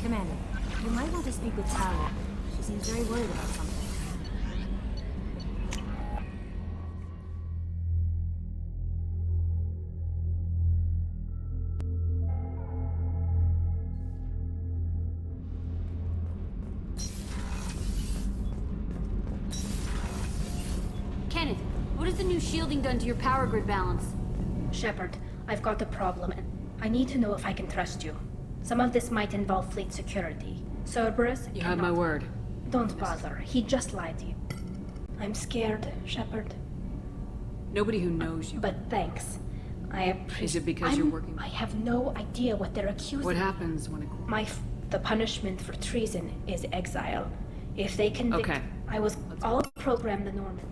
Commander, you might want to speak with Tali. She seems very worried about something. Kenneth, what has the new shielding done to your power grid balance? Shepard, I've got a problem, and I need to know if I can trust you. Some of this might involve fleet security. Cerberus You have my word. Don't bother. He just lied to you. I'm scared, Shepard. Nobody who knows you. But thanks. I appreciate. Is it because you're working? I have no idea what they're accusing. What happens when it... The punishment for treason is exile. If they convict, Okay. I'll program the Norman.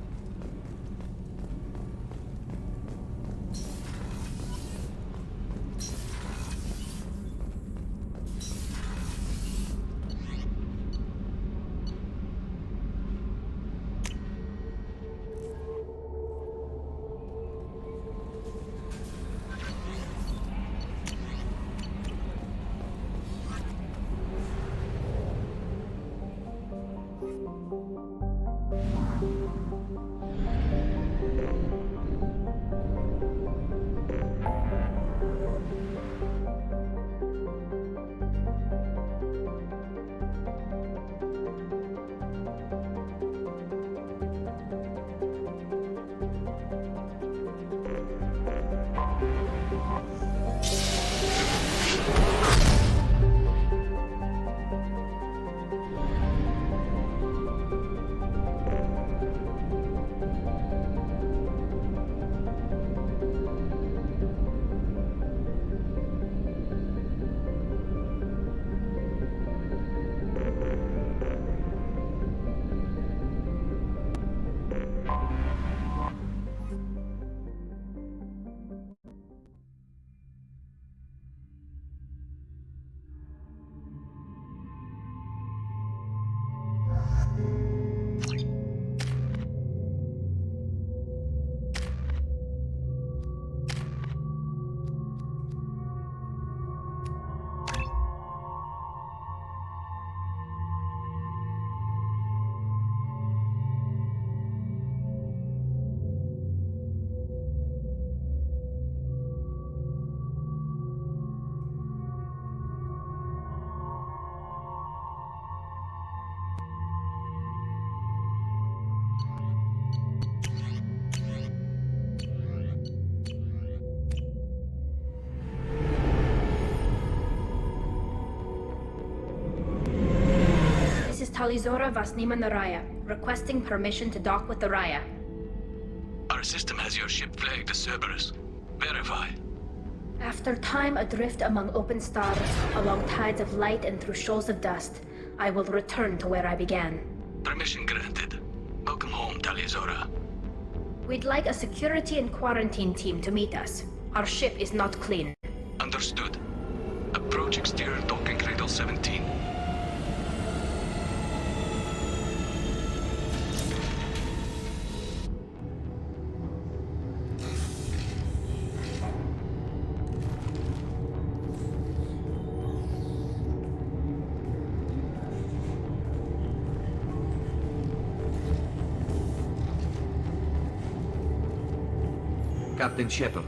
Talizora Vasnima Naraya, requesting permission to dock with the Raya. Our system has your ship flagged as Cerberus. Verify. After time adrift among open stars, along tides of light and through shoals of dust, I will return to where I began. Permission granted. Welcome home, Talizora. We'd like a security and quarantine team to meet us. Our ship is not clean. Understood. Approach exterior docking cradle 17. Captain Shepard,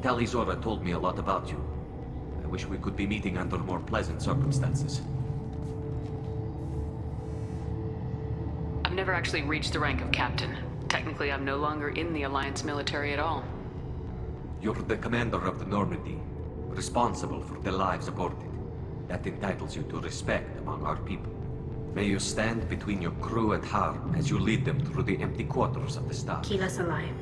Talizora told me a lot about you. I wish we could be meeting under more pleasant circumstances. I've never actually reached the rank of captain. Technically, I'm no longer in the Alliance military at all. You're the commander of the Normandy, responsible for the lives aboard it. That entitles you to respect among our people. May you stand between your crew and harm as you lead them through the empty quarters of the star. Keep us alive.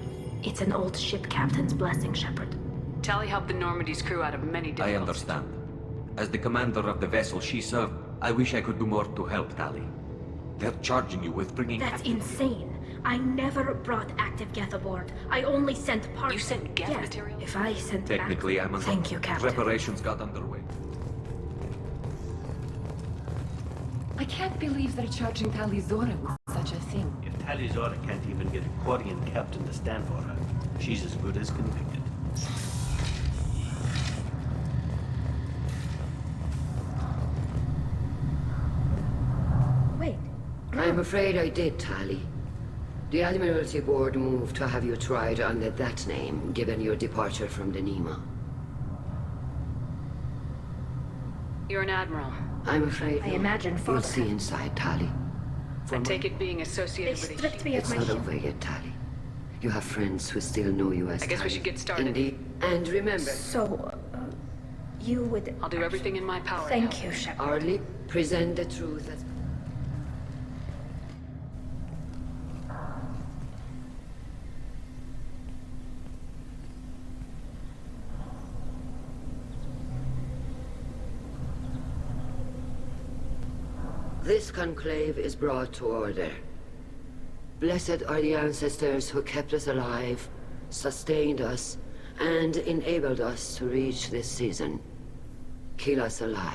It's an old ship captain's blessing, Shepard. Tali helped the Normandy's crew out of many difficulties. I understand. As the commander of the vessel she served, I wish I could do more to help Tali. They're charging you with bringing... That's insane. I never brought active Geth aboard. I only sent parts. You sent Geth yes, material? If I sent Technically, active... I'm... Thank you, Captain. Preparations got underway. I can't believe they're charging Talizora with such a thing. If Talizora can't even get a Quarian captain to stand for her, she's as good as convicted. I'm afraid I did, Tali. The Admiralty Board moved to have you tried under that name, given your departure from the Nima. You're an admiral. I'm afraid I imagine you'll Father. see inside, Tali. I take it being They associated with stripped a... me of It's my not ship. over yet, Tali. You have friends who still know you as I guess we Tali. should get started. Indeed. And remember, So, you would... I'll do everything in my power. to Thank help. you, Shepard. Arlie, present the truth as... This conclave is brought to order. Blessed are the ancestors who kept us alive, sustained us, and enabled us to reach this season. Keep us alive.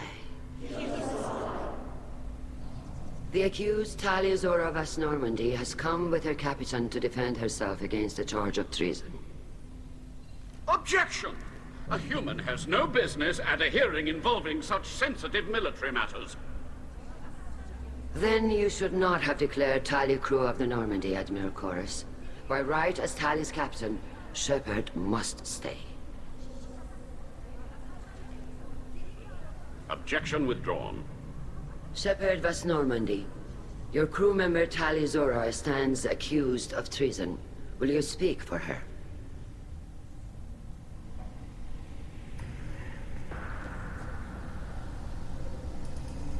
The accused Talia Zora Vas Normandy has come with her captain to defend herself against a charge of treason. Objection! A human has no business at a hearing involving such sensitive military matters. Then you should not have declared Tali crew of the Normandy, Admiral Chorus. By right as Tali's captain, Shepard must stay. Objection withdrawn. Shepard Vas Normandy, your crew member Tali Zora stands accused of treason. Will you speak for her?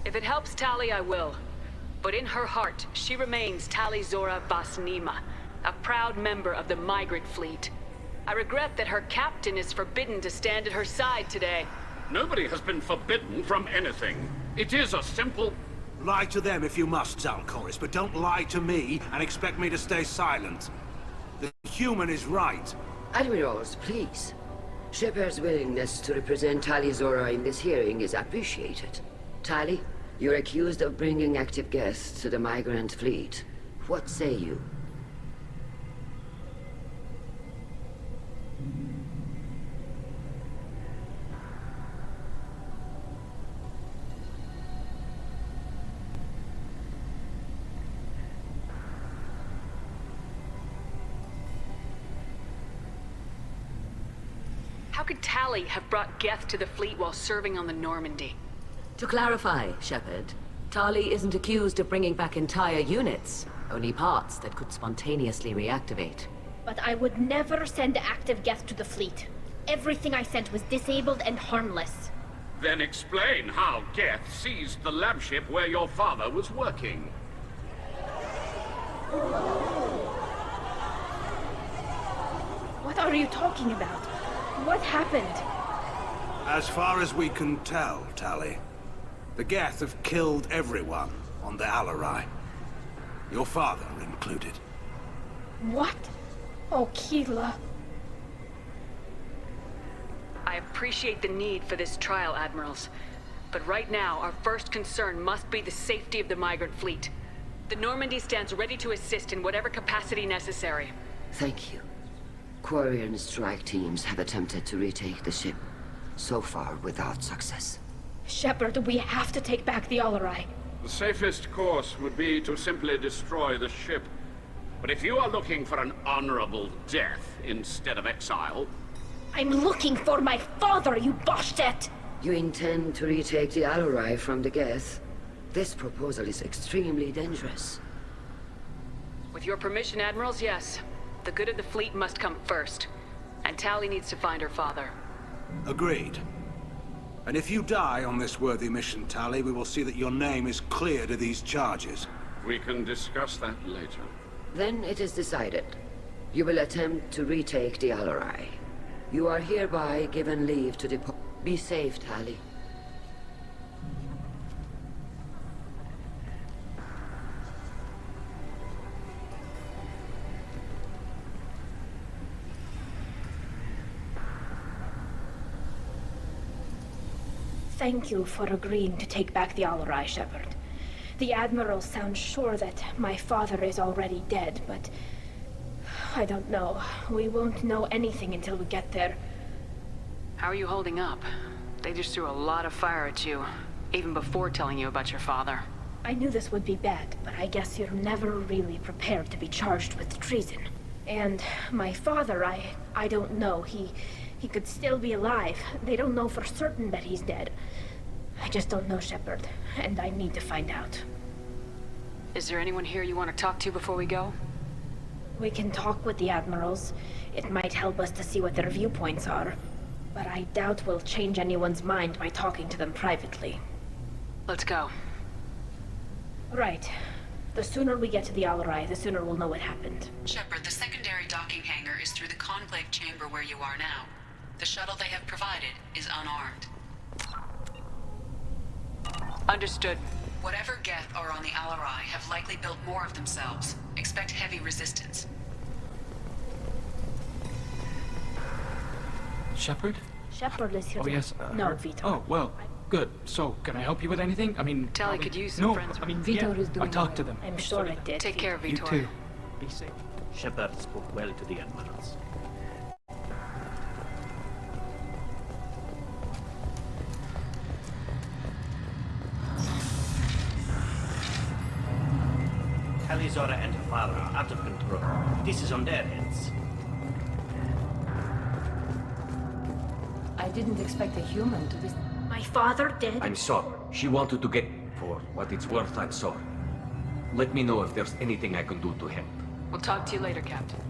If it helps Tali, I will. But in her heart, she remains Tali Zora Vas Nima, a proud member of the migrant fleet. I regret that her captain is forbidden to stand at her side today. Nobody has been forbidden from anything. It is a simple... Lie to them if you must, Zalcoris, but don't lie to me and expect me to stay silent. The human is right. Admirals, please. Shepard's willingness to represent Tali Zora in this hearing is appreciated. Tali, you're accused of bringing active guests to the migrant fleet. What say you? How could Tali have brought Geth to the fleet while serving on the Normandy? To clarify, Shepard, Tali isn't accused of bringing back entire units, only parts that could spontaneously reactivate. But I would never send active Geth to the fleet. Everything I sent was disabled and harmless. Then explain how Geth seized the lab ship where your father was working. What are you talking about? What happened? As far as we can tell, Tali, the Geth have killed everyone on the Alarai. Your father included. What? Oh, Keela. I appreciate the need for this trial, Admirals. But right now, our first concern must be the safety of the migrant fleet. The Normandy stands ready to assist in whatever capacity necessary. Thank you. Quarian strike teams have attempted to retake the ship, so far without success. Shepard, we have to take back the Alarai. The safest course would be to simply destroy the ship. But if you are looking for an honorable death instead of exile... I'm looking for my father, you bastet! You intend to retake the Alarai from the Geth? This proposal is extremely dangerous. With your permission, Admirals, yes. The good of the fleet must come first. And Tali needs to find her father. Agreed. And if you die on this worthy mission, Tali, we will see that your name is cleared of these charges. We can discuss that later. Then it is decided. You will attempt to retake the Alarai. You are hereby given leave to depart. Be safe, Tali. Thank you for agreeing to take back the Alarai, Shepard. The Admiral sounds sure that my father is already dead, but... I don't know. We won't know anything until we get there. How are you holding up? They just threw a lot of fire at you, even before telling you about your father. I knew this would be bad, but I guess you're never really prepared to be charged with treason. And my father, I don't know. He could still be alive. They don't know for certain that he's dead. I just don't know, Shepard, and I need to find out. Is there anyone here you want to talk to before we go? We can talk with the admirals. It might help us to see what their viewpoints are. But I doubt we'll change anyone's mind by talking to them privately. Let's go. Right. The sooner we get to the Alarai, the sooner we'll know what happened. Shepard, the secondary docking hangar is through the Conclave chamber where you are now. The shuttle they have provided is unarmed. Understood. Whatever Geth are on the Alarai have likely built more of themselves. Expect heavy resistance. Shepard? Shepard is here. Oh, yes. No, Vitor. Oh, well, good. So, can I help you with anything? I mean... Tali could use some no, friends. I mean, Vitor yeah, is doing I talked well. to them. I'm sure it did. Take care of You Vitor. too. Be safe. Shepard spoke well to the admirals. Tali Zora and her father are out of control. This is on their heads. I didn't expect a human to be... My father dead? I'm sorry. She wanted to get... For what it's worth, I'm sorry. Let me know if there's anything I can do to help. We'll talk to you later, Captain.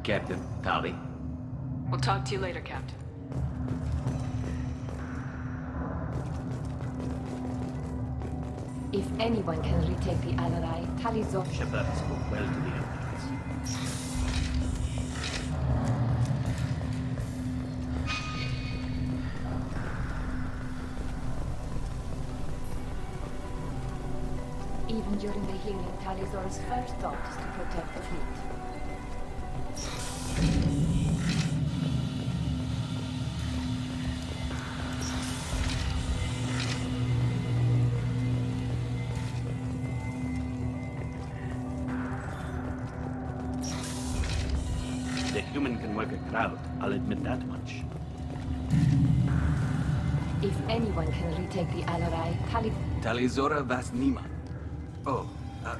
Captain Tali. We'll talk to you later, Captain. If anyone can retake the Alarai, Tali Zora... Shepard spoke well to the admirals. Even during the healing, Tali Zora's first thought is to protect the fleet. The human can work a crowd, I'll admit that much. If anyone can retake the Alarai, Tali Zora Vas Nima. Oh,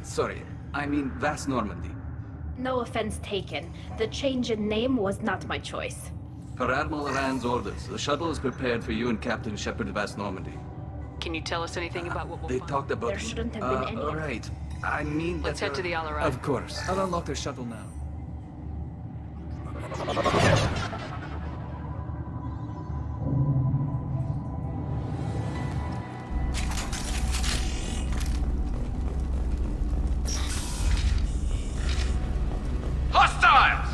sorry. I mean Vas Normandy. No offense taken. The change in name was not my choice. Per Admiral Rand's orders, the shuttle is prepared for you and Captain Shepard Vas Normandy. Can you tell us anything about what we'll They find? talked about... There shouldn't have been any... All right. I mean that... Let's head to the Alarai. Of course. I'll unlock their shuttle now. Hostiles!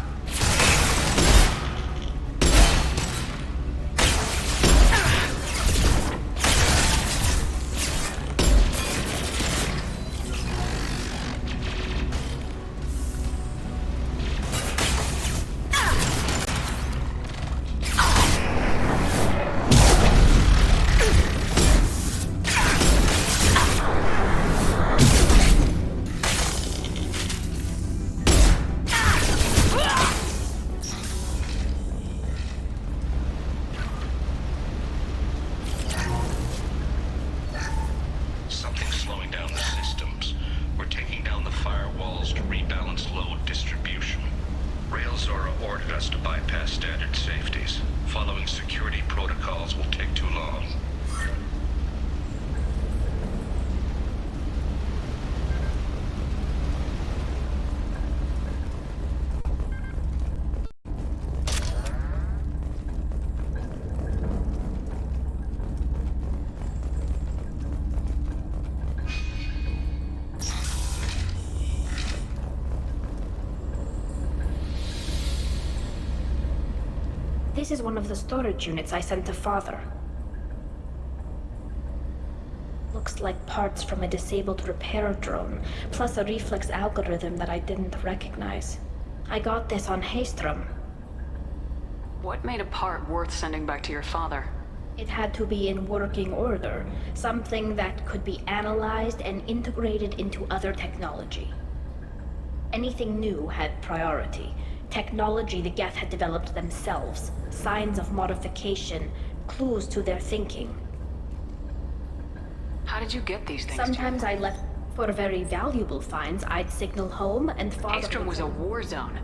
Something's slowing down the systems. We're taking down the firewalls to rebalance load distribution. Rail Zora ordered us to bypass standard safeties. Following security protocols will take too long. This is one of the storage units I sent to Father. Looks like parts from a disabled repair drone, plus a reflex algorithm that I didn't recognize. I got this on Haystrom. What made a part worth sending back to your father? It had to be in working order, something that could be analyzed and integrated into other technology. Anything new had priority. Technology the Geth had developed themselves, signs of modification, clues to their thinking. How did you get these things? Sometimes I left for very valuable finds. I'd signal home and father... Aestrom was a war zone.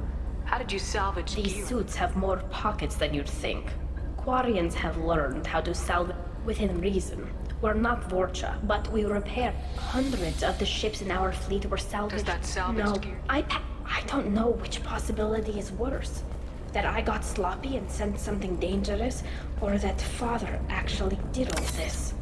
How did you salvage These gear? suits have more pockets than you'd think. Quarians have learned how to salvage within reason. We're not Vorcha, but we repaired hundreds of the ships in our fleet were salvaged. Does that salvage No, gear? I don't know which possibility is worse. That I got sloppy and sent something dangerous, or that father actually did all this.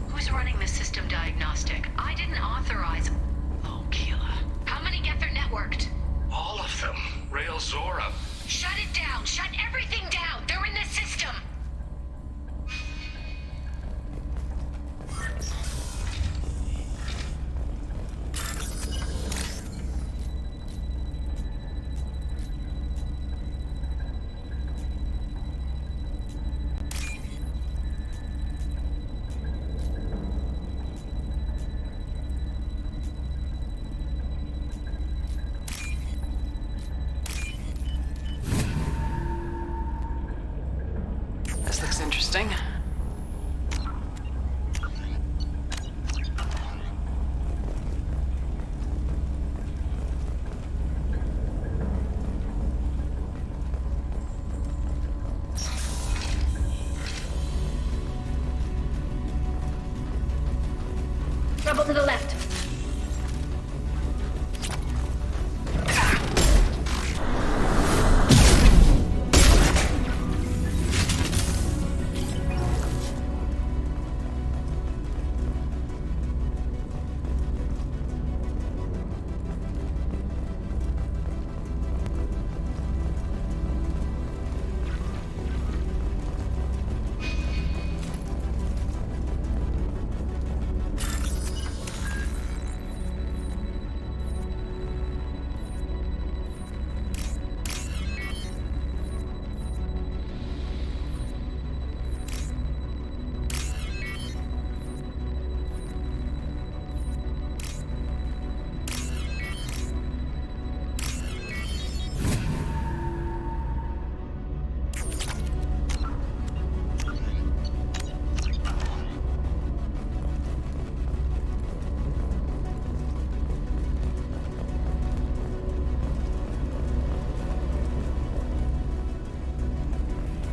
Who's running the system diagnostic? I didn't authorize... Oh, Keela. How many Geth are networked? All of them. Rail Zora. Shut it down! Shut everything down! They're in the system! This looks interesting. Trouble to the left.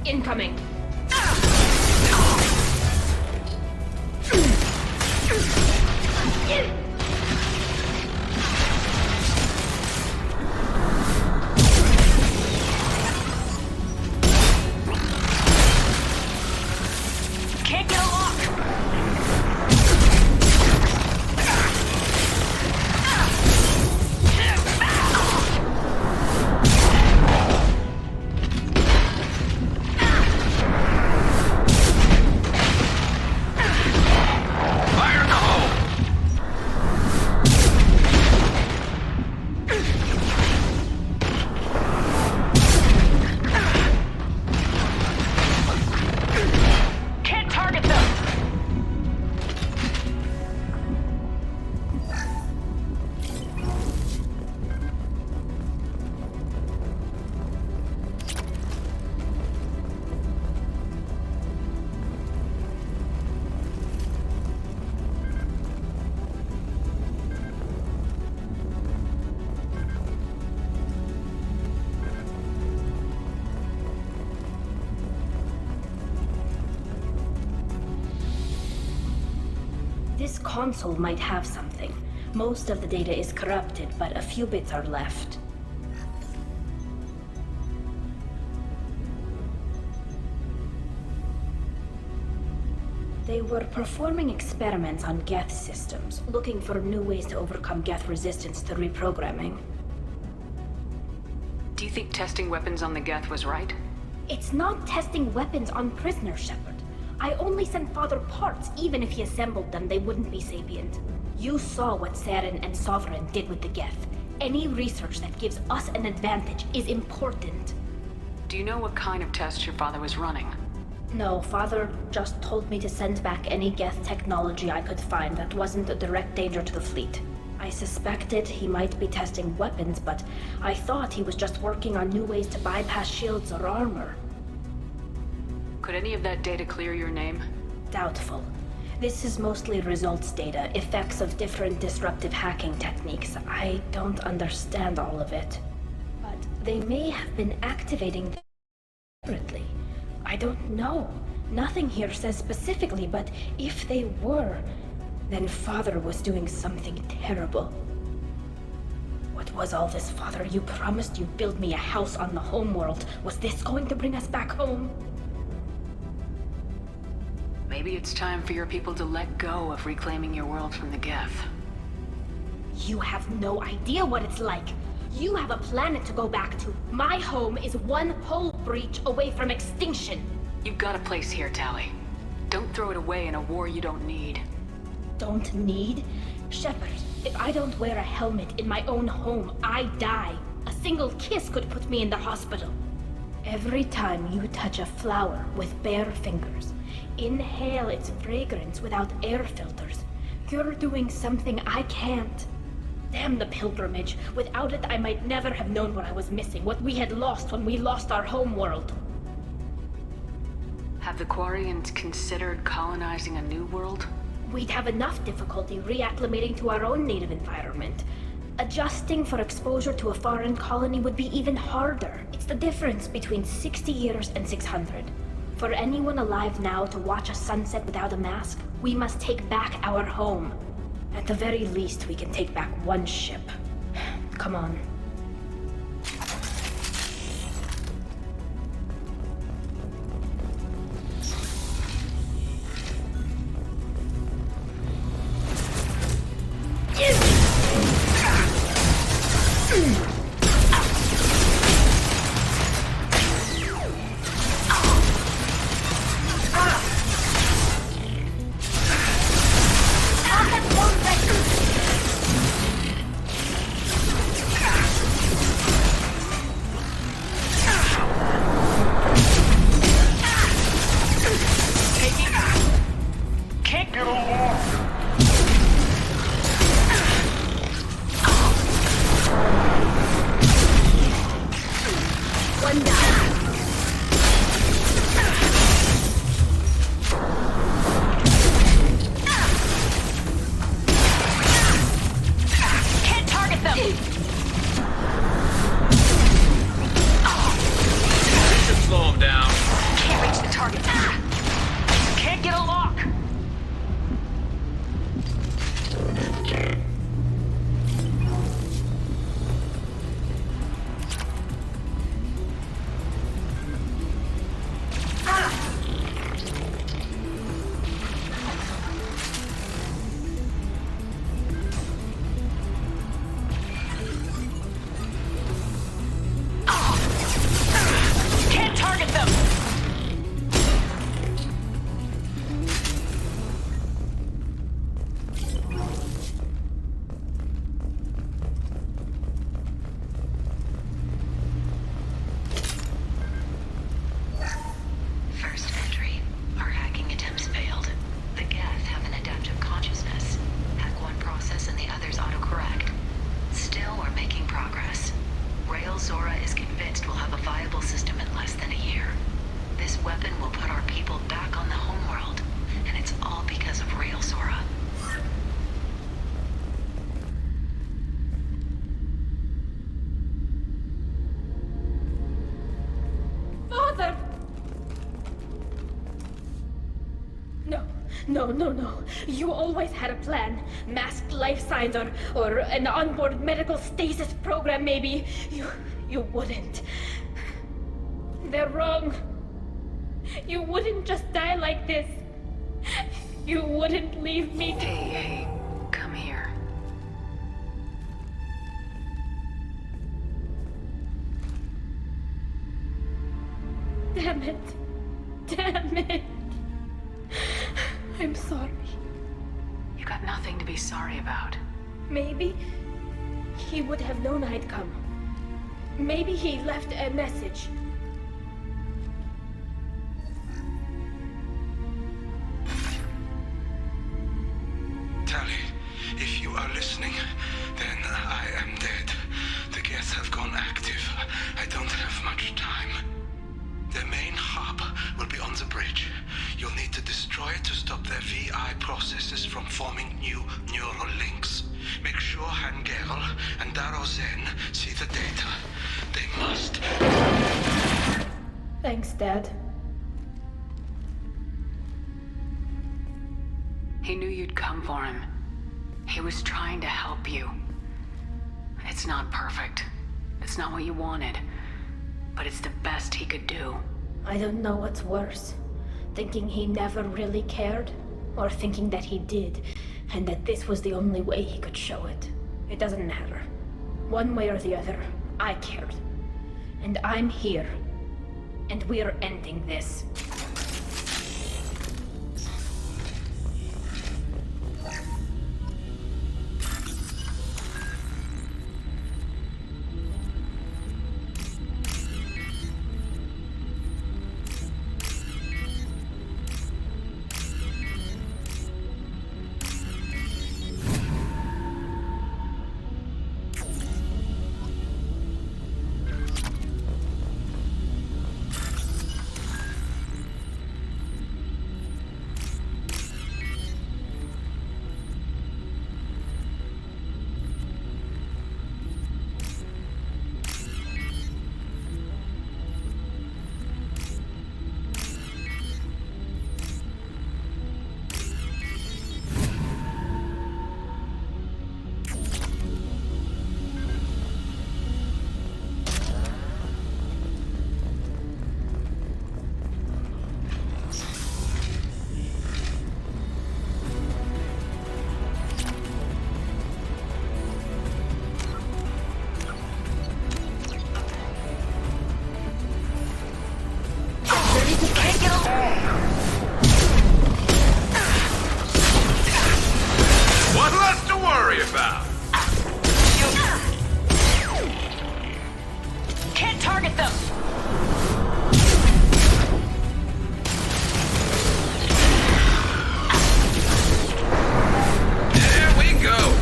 Incoming. Can't get a lock! Can't target them! This console might have something. Most of the data is corrupted, but a few bits are left. They were performing experiments on Geth systems, looking for new ways to overcome Geth resistance to reprogramming. Do you think testing weapons on the Geth was right? It's not testing weapons on prisoners, Shepard. I only sent Father parts. Even if he assembled them, they wouldn't be sapient. You saw what Saren and Sovereign did with the Geth. Any research that gives us an advantage is important. Do you know what kind of tests your father was running? No, Father just told me to send back any Geth technology I could find that wasn't a direct danger to the fleet. I suspected he might be testing weapons, but I thought he was just working on new ways to bypass shields or armor. Could any of that data clear your name? Doubtful. This is mostly results data, effects of different disruptive hacking techniques. I don't understand all of it. But they may have been activating them separately. I don't know. Nothing here says specifically, but if they were, then Father was doing something terrible. What was all this, Father? You promised you'd build me a house on the homeworld. Was this going to bring us back home? Maybe it's time for your people to let go of reclaiming your world from the Geth. You have no idea what it's like. You have a planet to go back to. My home is one hull breach away from extinction. You've got a place here, Tali. Don't throw it away in a war you don't need. Don't need? Shepard, if I don't wear a helmet in my own home, I die. A single kiss could put me in the hospital. Every time you touch a flower with bare fingers, inhale its fragrance without air filters, you're doing something I can't. Damn the pilgrimage. Without it, I might never have known what I was missing, what we had lost when we lost our homeworld. Have the Quarians considered colonizing a new world? We'd have enough difficulty reacclimating to our own native environment. Adjusting for exposure to a foreign colony would be even harder. It's the difference between 60 years and 600. For anyone alive now to watch a sunset without a mask, we must take back our home. At the very least, we can take back one ship. Come on. No. You always had a plan. Masked life signs or an onboard medical stasis program, maybe. You wouldn't. They're wrong. You wouldn't just die like this. You wouldn't leave me to... Hey, come here. Damn it. I'm sorry. You got nothing to be sorry about. Maybe he would have known I'd come. Maybe he left a message. Tali, if you are listening, then I am dead. The Geth have gone active. I don't have much time. The main hub will be on the bridge. You'll need to destroy it to stop their VI processes from forming new neural links. Make sure Hangerl and Daro Zen see the data. They must. Thanks, Dad. He knew you'd come for him. He was trying to help you. It's not perfect. It's not what you wanted. But it's the best he could do. I don't know what's worse. Thinking he never really cared, or thinking that he did, and that this was the only way he could show it. It doesn't matter. One way or the other, I cared. And I'm here. And we're ending this. What less to worry about? Can't target them! There we go.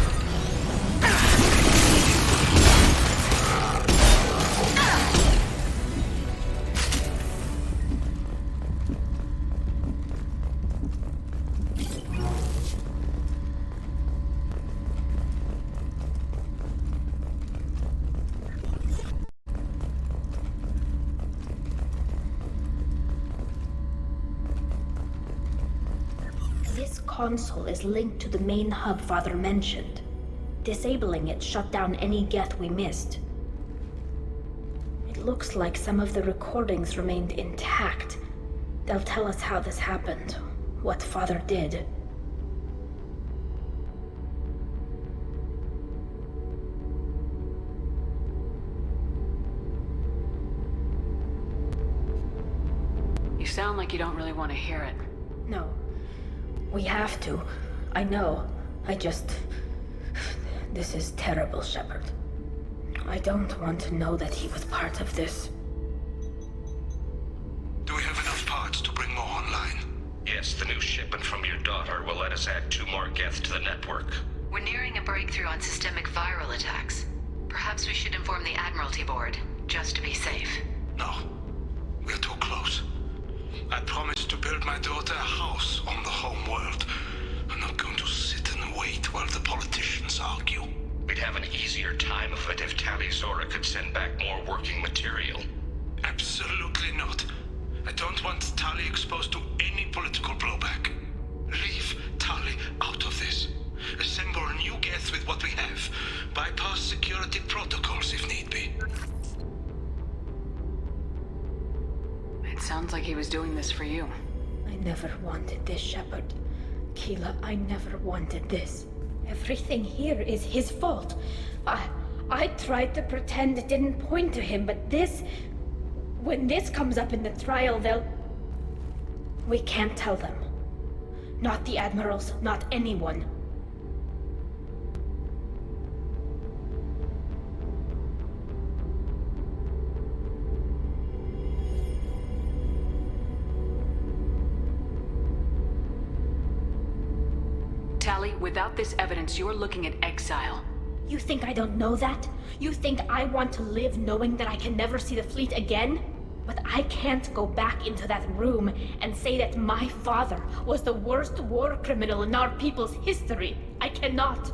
This console is linked to the main hub Father mentioned. Disabling it shut down any Geth we missed. It looks like some of the recordings remained intact. They'll tell us how this happened, what Father did. You sound like you don't really want to hear it. No. We have to. I know. This is terrible, Shepard. I don't want to know that he was part of this. Do we have enough parts to bring more online? Yes, the new shipment from your daughter will let us add 2 more Geth to the network. We're nearing a breakthrough on systemic viral attacks. Perhaps we should inform the Admiralty Board, just to be safe. No. We're too close. I promised to build my daughter a house on the home world. I'm not going to sit and wait while the politicians argue. We'd have an easier time of it if Tali Zora could send back more working material. Absolutely not. I don't want Tali exposed to any political blowback. Leave Tali out of this. Assemble a new Geth with what we have. Bypass security protocols if need be. It sounds like he was doing this for you. I never wanted this, Shepard. Keela, I never wanted this. Everything here is his fault. I tried to pretend it didn't point to him, but this... When this comes up in the trial, they'll... We can't tell them. Not the admirals, not anyone. Tali, without this evidence, you're looking at exile. You think I don't know that? You think I want to live knowing that I can never see the fleet again? But I can't go back into that room and say that my father was the worst war criminal in our people's history. I cannot.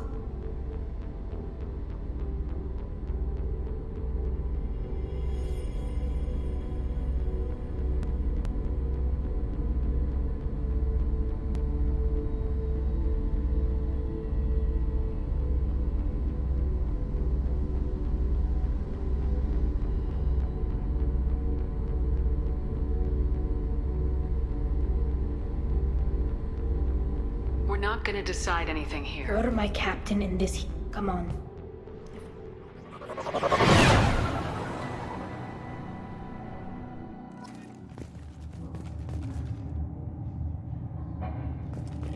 We're not gonna decide anything here. You're my captain in this. Come on.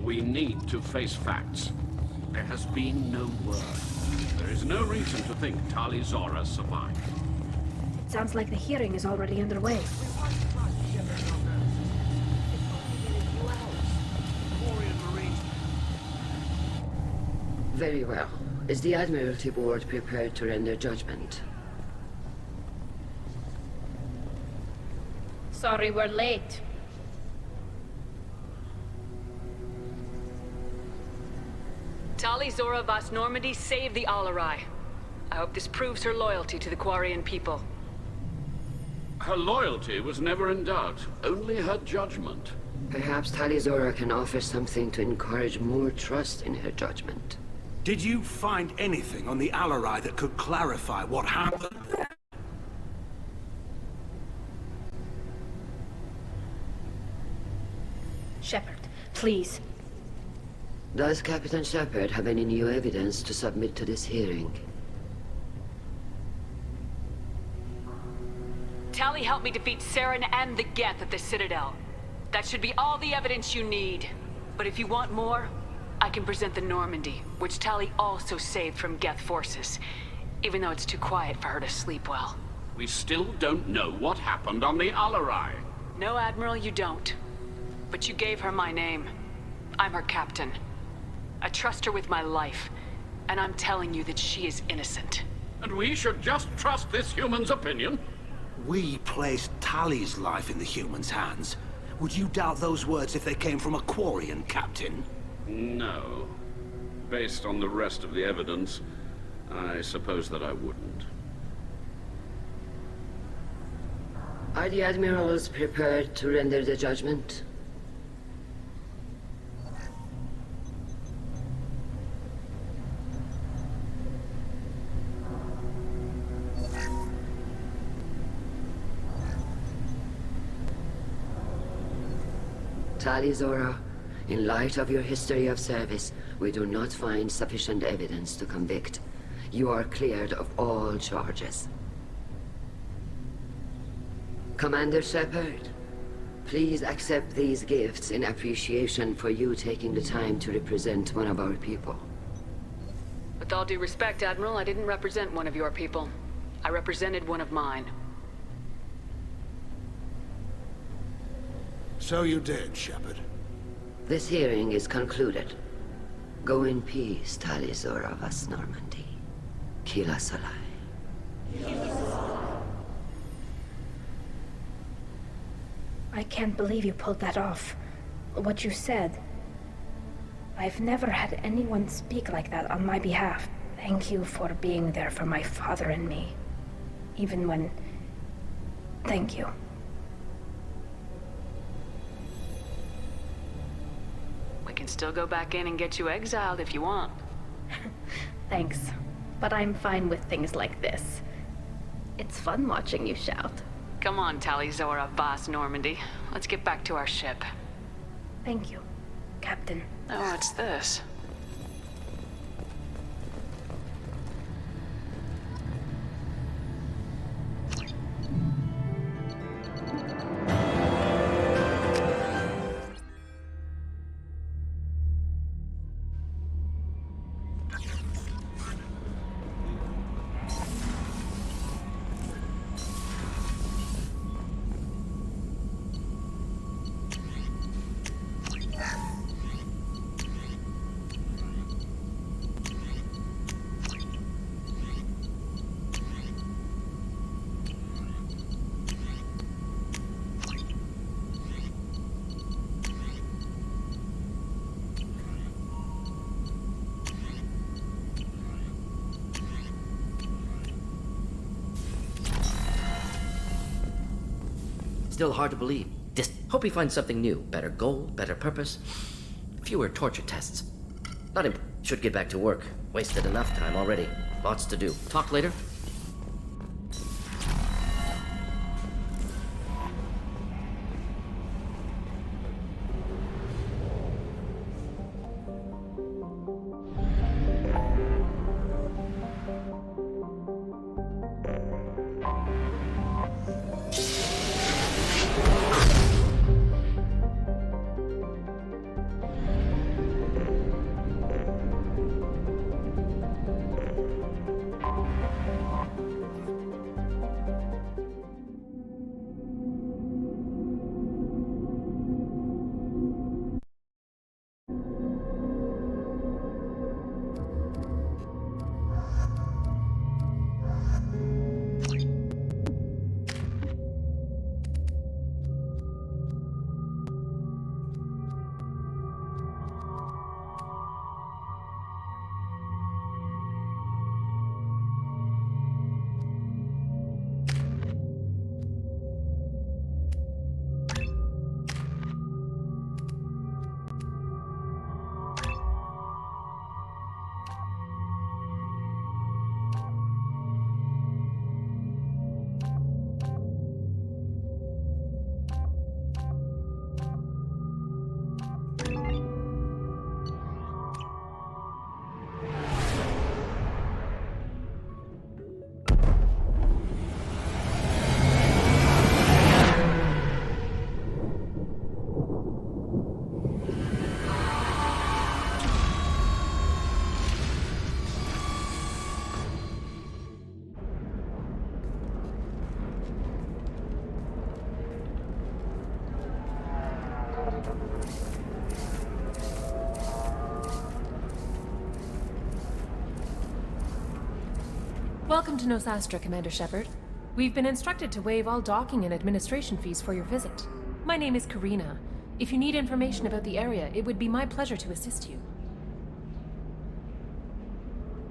We need to face facts. There has been no word. There is no reason to think Tali Zora survived. It sounds like the hearing is already underway. Very well. Is the Admiralty Board prepared to render judgment? Sorry we're late. Tali Zora Vas Normandy saved the Alarai. I hope this proves her loyalty to the Quarian people. Her loyalty was never in doubt, only her judgment. Perhaps Tali Zora can offer something to encourage more trust in her judgment. Did you find anything on the Alarai that could clarify what happened? Shepard, please. Does Captain Shepard have any new evidence to submit to this hearing? Tali helped me defeat Saren and the Geth at the Citadel. That should be all the evidence you need. But if you want more, I can present the Normandy, which Tali also saved from Geth forces, even though it's too quiet for her to sleep well. We still don't know what happened on the Alarai. No, Admiral, you don't. But you gave her my name. I'm her captain. I trust her with my life, and I'm telling you that she is innocent. And we should just trust this human's opinion? We placed Tali's life in the human's hands. Would you doubt those words if they came from a Quarian, Captain? No. Based on the rest of the evidence, I suppose that I wouldn't. Are the Admirals prepared to render the judgment? Tali Zora, in light of your history of service, we do not find sufficient evidence to convict. You are cleared of all charges. Commander Shepard, please accept these gifts in appreciation for you taking the time to represent one of our people. With all due respect, Admiral, I didn't represent one of your people. I represented one of mine. So you did, Shepard. This hearing is concluded. Go in peace, Tali Zora Vas Normandy. Kila Salai. I can't believe you pulled that off. What you said. I've never had anyone speak like that on my behalf. Thank you for being there for my father and me. Even when... Thank you. We can still go back in and get you exiled if you want. Thanks. But I'm fine with things like this. It's fun watching you shout. Come on, Tali Zora Vas Normandy. Let's get back to our ship. Thank you, Captain. Oh, what's this? still hard to believe. Just hope he finds something new. Better goal, better purpose. Fewer torture tests. Let him. Should get back to work. Wasted enough time already. Lots to do. Talk later. Welcome to Nosastra, Commander Shepard. We've been instructed to waive all docking and administration fees for your visit. My name is Karina. If you need information about the area, it would be my pleasure to assist you.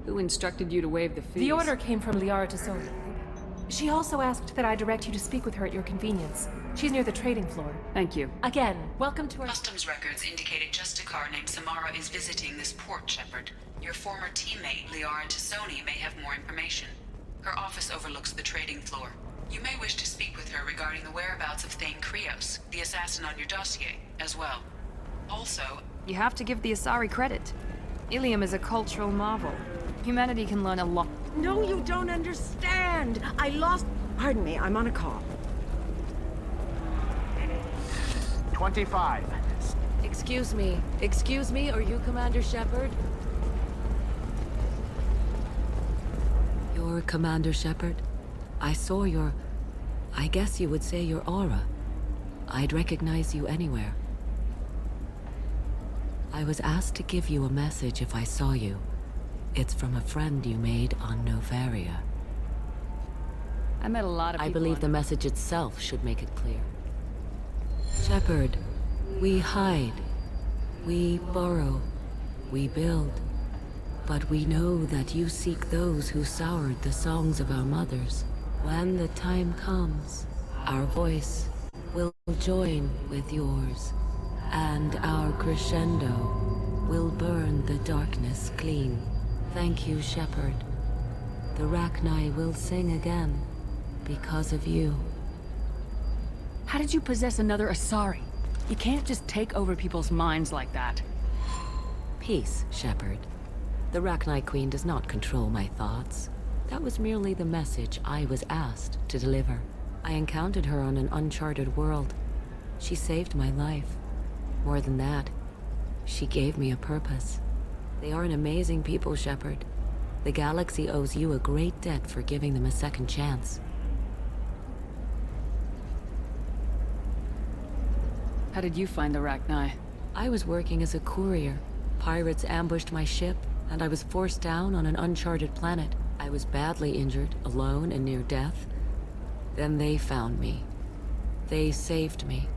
Who instructed you to waive the fees? The order came from Liara Tassoni. She also asked that I direct you to speak with her at your convenience. She's near the trading floor. Thank you. Again, welcome to our... Customs records indicated just a car named Samara is visiting this port, Shepard. Your former teammate, Liara Tassoni, may have more information. Her office overlooks the trading floor. You may wish to speak with her regarding the whereabouts of Thane Krios, the assassin on your dossier, as well. Also... You have to give the Asari credit. Ilium is a cultural marvel. Humanity can learn a lot. No, you don't understand! I lost... Pardon me, I'm on a call. 25. Excuse me, are you Commander Shepard? You're Commander Shepard? I saw your... I guess you would say your aura. I'd recognize you anywhere. I was asked to give you a message if I saw you. It's from a friend you made on Novaria. I met a lot of people. I believe the message itself should make it clear. Shepard, we hide. We borrow. We build. But we know that you seek those who soured the songs of our mothers. When the time comes, our voice will join with yours, and our crescendo will burn the darkness clean. Thank you, Shepard. The Rachni will sing again, because of you. How did you possess another Asari? You can't just take over people's minds like that. Peace, Shepard. The Rachni Queen does not control my thoughts. That was merely the message I was asked to deliver. I encountered her on an uncharted world. She saved my life. More than that, she gave me a purpose. They are an amazing people, Shepard. The galaxy owes you a great debt for giving them a second chance. How did you find the Rachni? I was working as a courier. Pirates ambushed my ship, and I was forced down on an uncharted planet. I was badly injured, alone and near death. Then they found me. They saved me.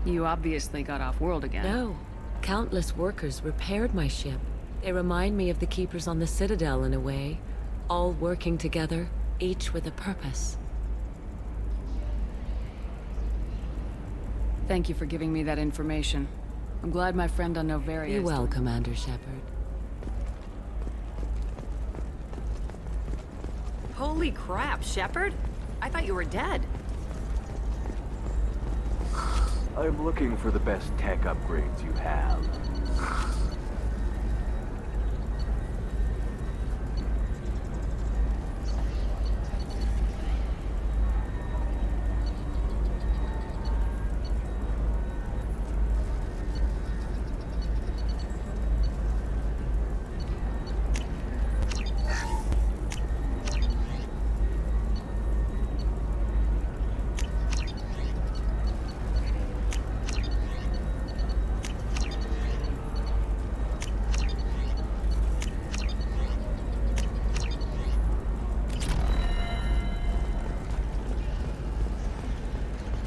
You obviously got off-world again. No. Countless workers repaired my ship. They remind me of the Keepers on the Citadel in a way. All working together, each with a purpose. Thank you for giving me that information. I'm glad my friend on Noveria Be is well, doing- Commander Shepard. Holy crap, Shepard? I thought you were dead. I'm looking for the best tech upgrades you have.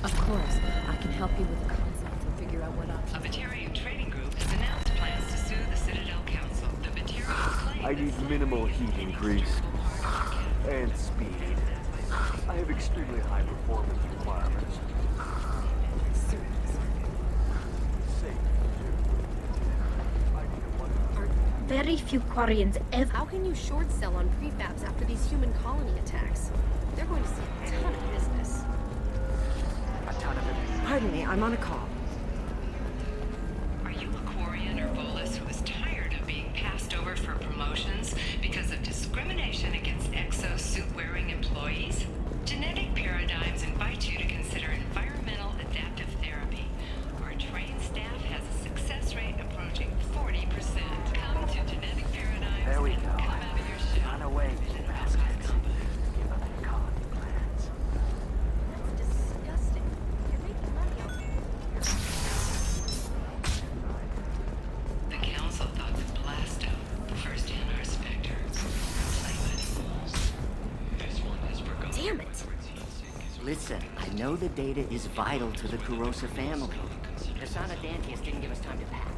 Of course, I can help you with the concepts and figure out what A options. Batarian trading group has announced plans to sue the Citadel Council. The Batarians claim I need minimal heat increase and speed. I have extremely high performance requirements. Very few Quarians ever. How can you short sell on prefabs after these human colony attacks? They're going to see a ton of business. Pardon me, I'm on a call. Are you a Quarian or Volus who is tired of being passed over for promotions because of discrimination against exosuit-wearing employees? Genetic Paradigms invite you to consider environmental adaptive therapy. Our trained staff has a success rate approaching 40%. Come to Genetic Paradigms There we and go. come out of your shell. Run away, you bastard. Give up your colony plans. Disgusting. You're making money off The Council thought the Blasto, the first NR Spectre, played by the rules. This one has forgotten. Damn it. Listen, I know the data is vital to the Kurosa family. Kasana Dantius didn't give us time to pack.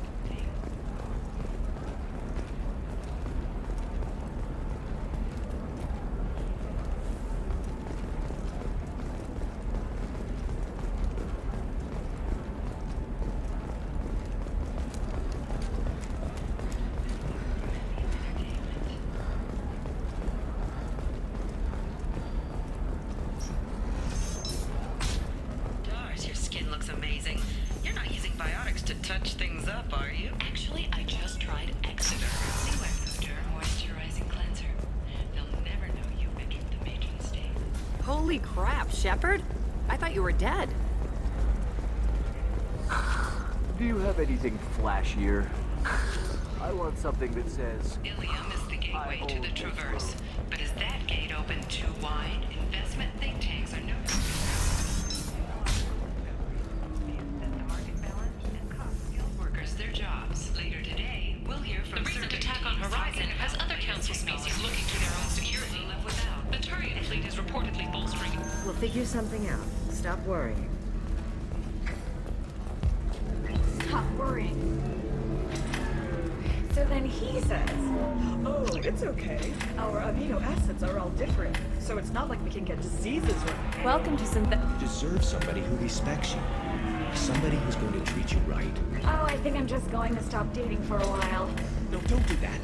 Dars, your skin looks amazing. You're not using biotics to touch things up, are you? Actually, I just tried Exeter, New Exoderm Moisturizing Cleanser. They'll never know you entered the matron state. Holy crap, Shepard? I thought you were dead. Do you have anything flashier? I want something that says... Ilium is the gateway to the Traverse. But is that gate open too wide? Investment think tanks are noticing. Workers their jobs. Later today, we'll hear from the recent attack on Horizon has other council species looking to their own security. Live without. The Turian fleet is reportedly bolstering. We'll figure something out. Stop worrying. Stop worrying. So then he says, oh, it's okay. Our amino acids are all different, so it's not like we can get diseases or anything. Welcome to Synthetic. You deserve somebody who respects you. Somebody who's going to treat you right. Oh, I think I'm just going to stop dating for a while. No, don't do that.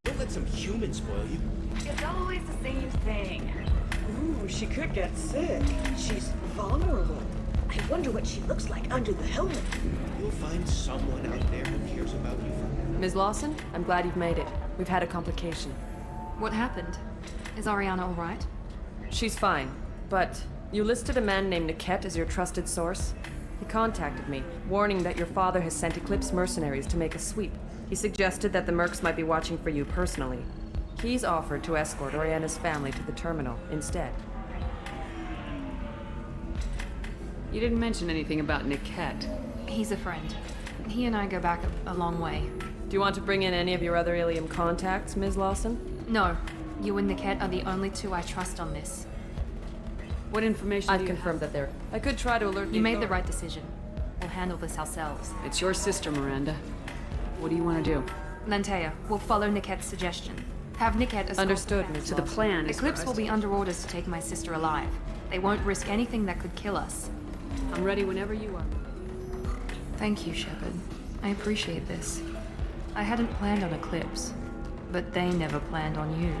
Don't let some human spoil you. It's always the same thing. Ooh, she could get sick. She's vulnerable. I wonder what she looks like under the helmet. You'll find someone out there who cares about you for... Ms. Lawson, I'm glad you've made it. We've had a complication. What happened? Is Ariana all right? She's fine, but you listed a man named Niket as your trusted source. He contacted me, warning that your father has sent Eclipse mercenaries to make a sweep. He suggested that the Mercs might be watching for you personally. He's offered to escort Oriana's family to the terminal instead. You didn't mention anything about Niket. He's a friend. He and I go back a long way. Do you want to bring in any of your other Ilium contacts, Ms. Lawson? No. You and Niket are the only two I trust on this. What information I've confirmed that they're... I could try to alert You made the right decision. We'll handle this ourselves. It's your sister, Miranda. What do you want to do? Lantea, we'll follow Niket's suggestion. Have Niket escort Understood, the Ms. So the plan is Eclipse for will us be to- under orders to take my sister alive. They won't risk anything that could kill us. I'm ready whenever you are. Thank you, Shepard. I appreciate this. I hadn't planned on Eclipse, but they never planned on you.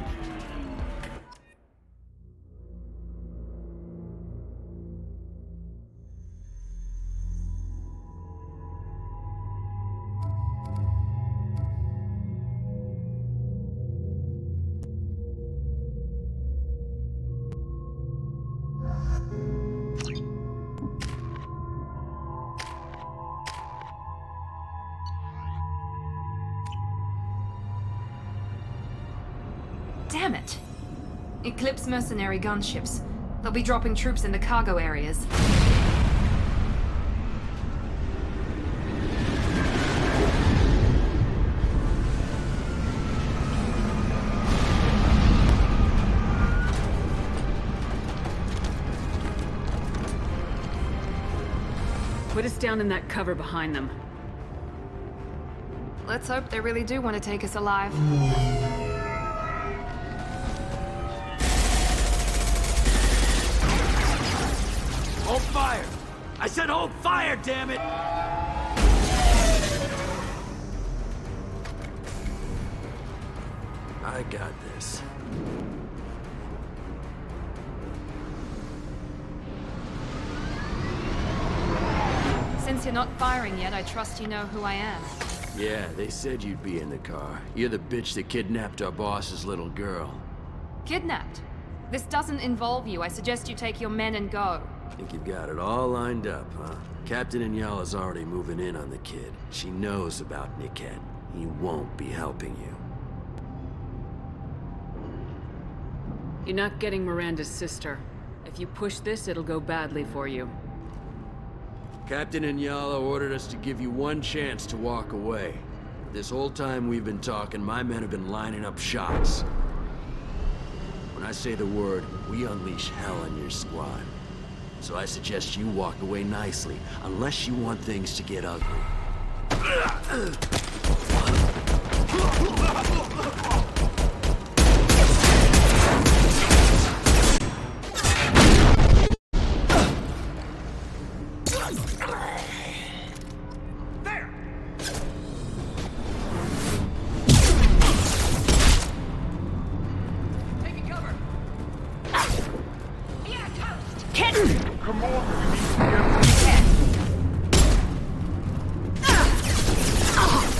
Damn it! Eclipse mercenary gunships. They'll be dropping troops in the cargo areas. Put us down in that cover behind them. Let's hope they really do want to take us alive. Hold fire! I said hold fire, damn it! I got this. Since you're not firing yet, I trust you know who I am. Yeah, they said you'd be in the car. You're the bitch that kidnapped our boss's little girl. Kidnapped? This doesn't involve you. I suggest you take your men and go. Think you've got it all lined up, huh? Captain Inyala's already moving in on the kid. She knows about Niket. He won't be helping you. You're not getting Miranda's sister. If you push this, it'll go badly for you. Captain Inyala ordered us to give you one chance to walk away. This whole time we've been talking, my men have been lining up shots. When I say the word, we unleash hell on your squad. So I suggest you walk away nicely, unless you want things to get ugly.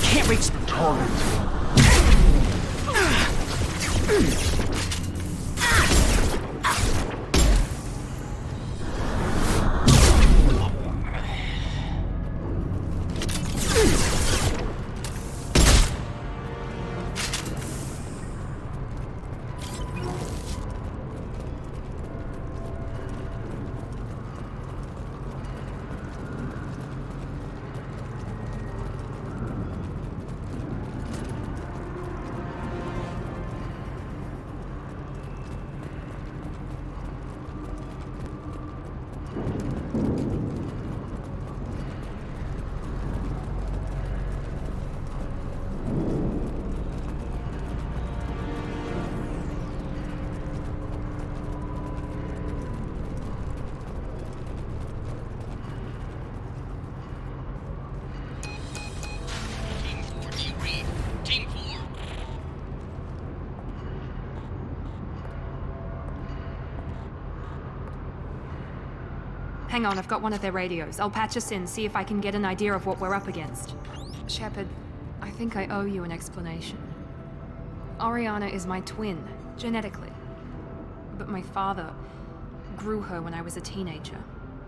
Can't reach the target. Hang on, I've got one of their radios. I'll patch us in, see if I can get an idea of what we're up against. Shepard, I think I owe you an explanation. Oriana is my twin, genetically. But my father grew her when I was a teenager.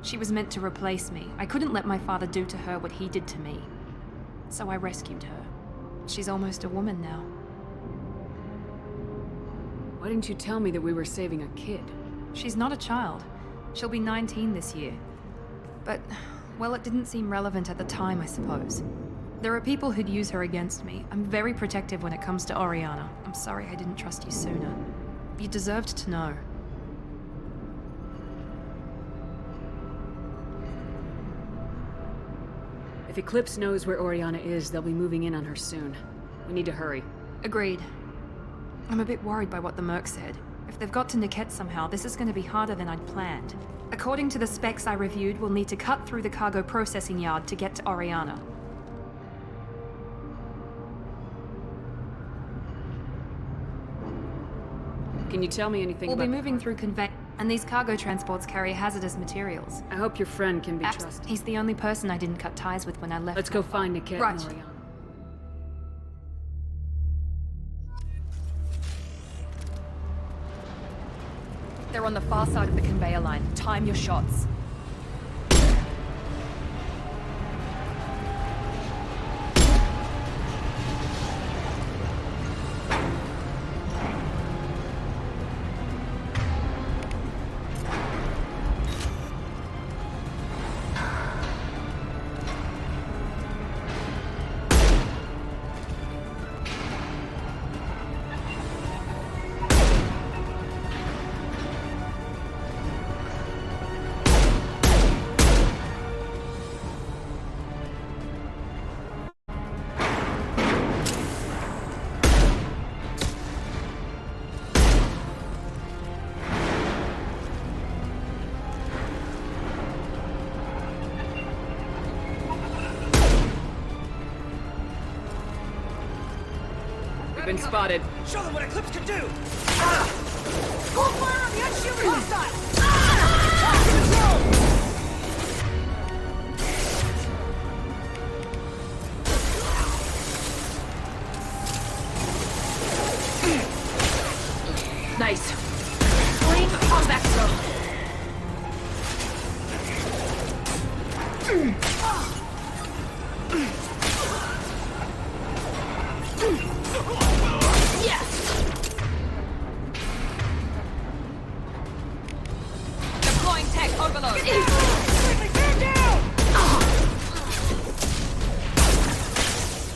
She was meant to replace me. I couldn't let my father do to her what he did to me. So I rescued her. She's almost a woman now. Why didn't you tell me that we were saving a kid? She's not a child. She'll be 19 this year. But, well, it didn't seem relevant at the time, I suppose. There are people who'd use her against me. I'm very protective when it comes to Oriana. I'm sorry I didn't trust you sooner. You deserved to know. If Eclipse knows where Oriana is, they'll be moving in on her soon. We need to hurry. Agreed. I'm a bit worried by what the Merc said. If they've got to Niket somehow, this is going to be harder than I'd planned. According to the specs I reviewed, we'll need to cut through the cargo processing yard to get to Oriana. Can you tell me anything We'll about... be moving through and these cargo transports carry hazardous materials. I hope your friend can be trusted. He's the only person I didn't cut ties with when I left. Let's go find Niket Right. and Oriana. They're on the far side of the conveyor line. Time your shots. Been spotted. Show them what Eclipse can do! Full fire on the unshielded hostile! Nice. Flank combat zone. Deploying tech overload.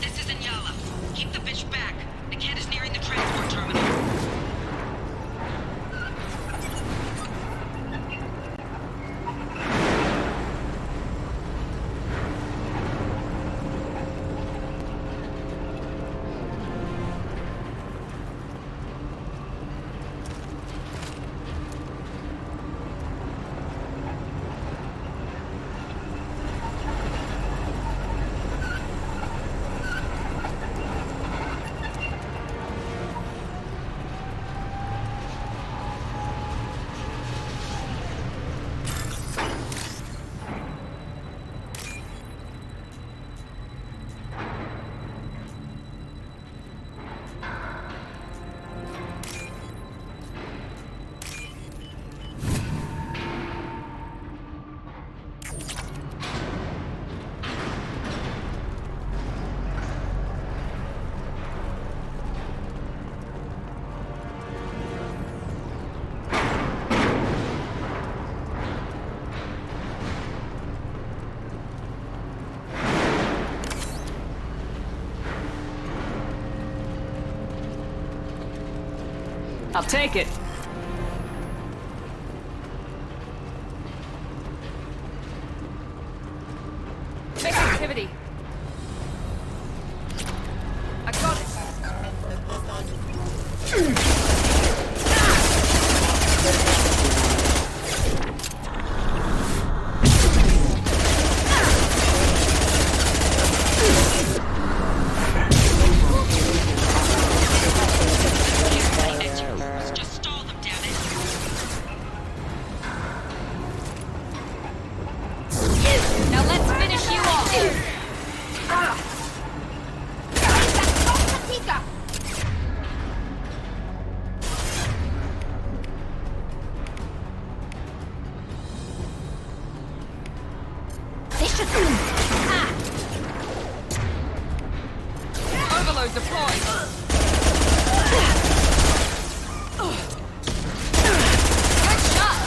This is Inyala. Keep the bitch back. Niket is nearing the transport terminal. I'll take it. Big activity. I got it. Now let's finish you off. Overload deployed. Good shot.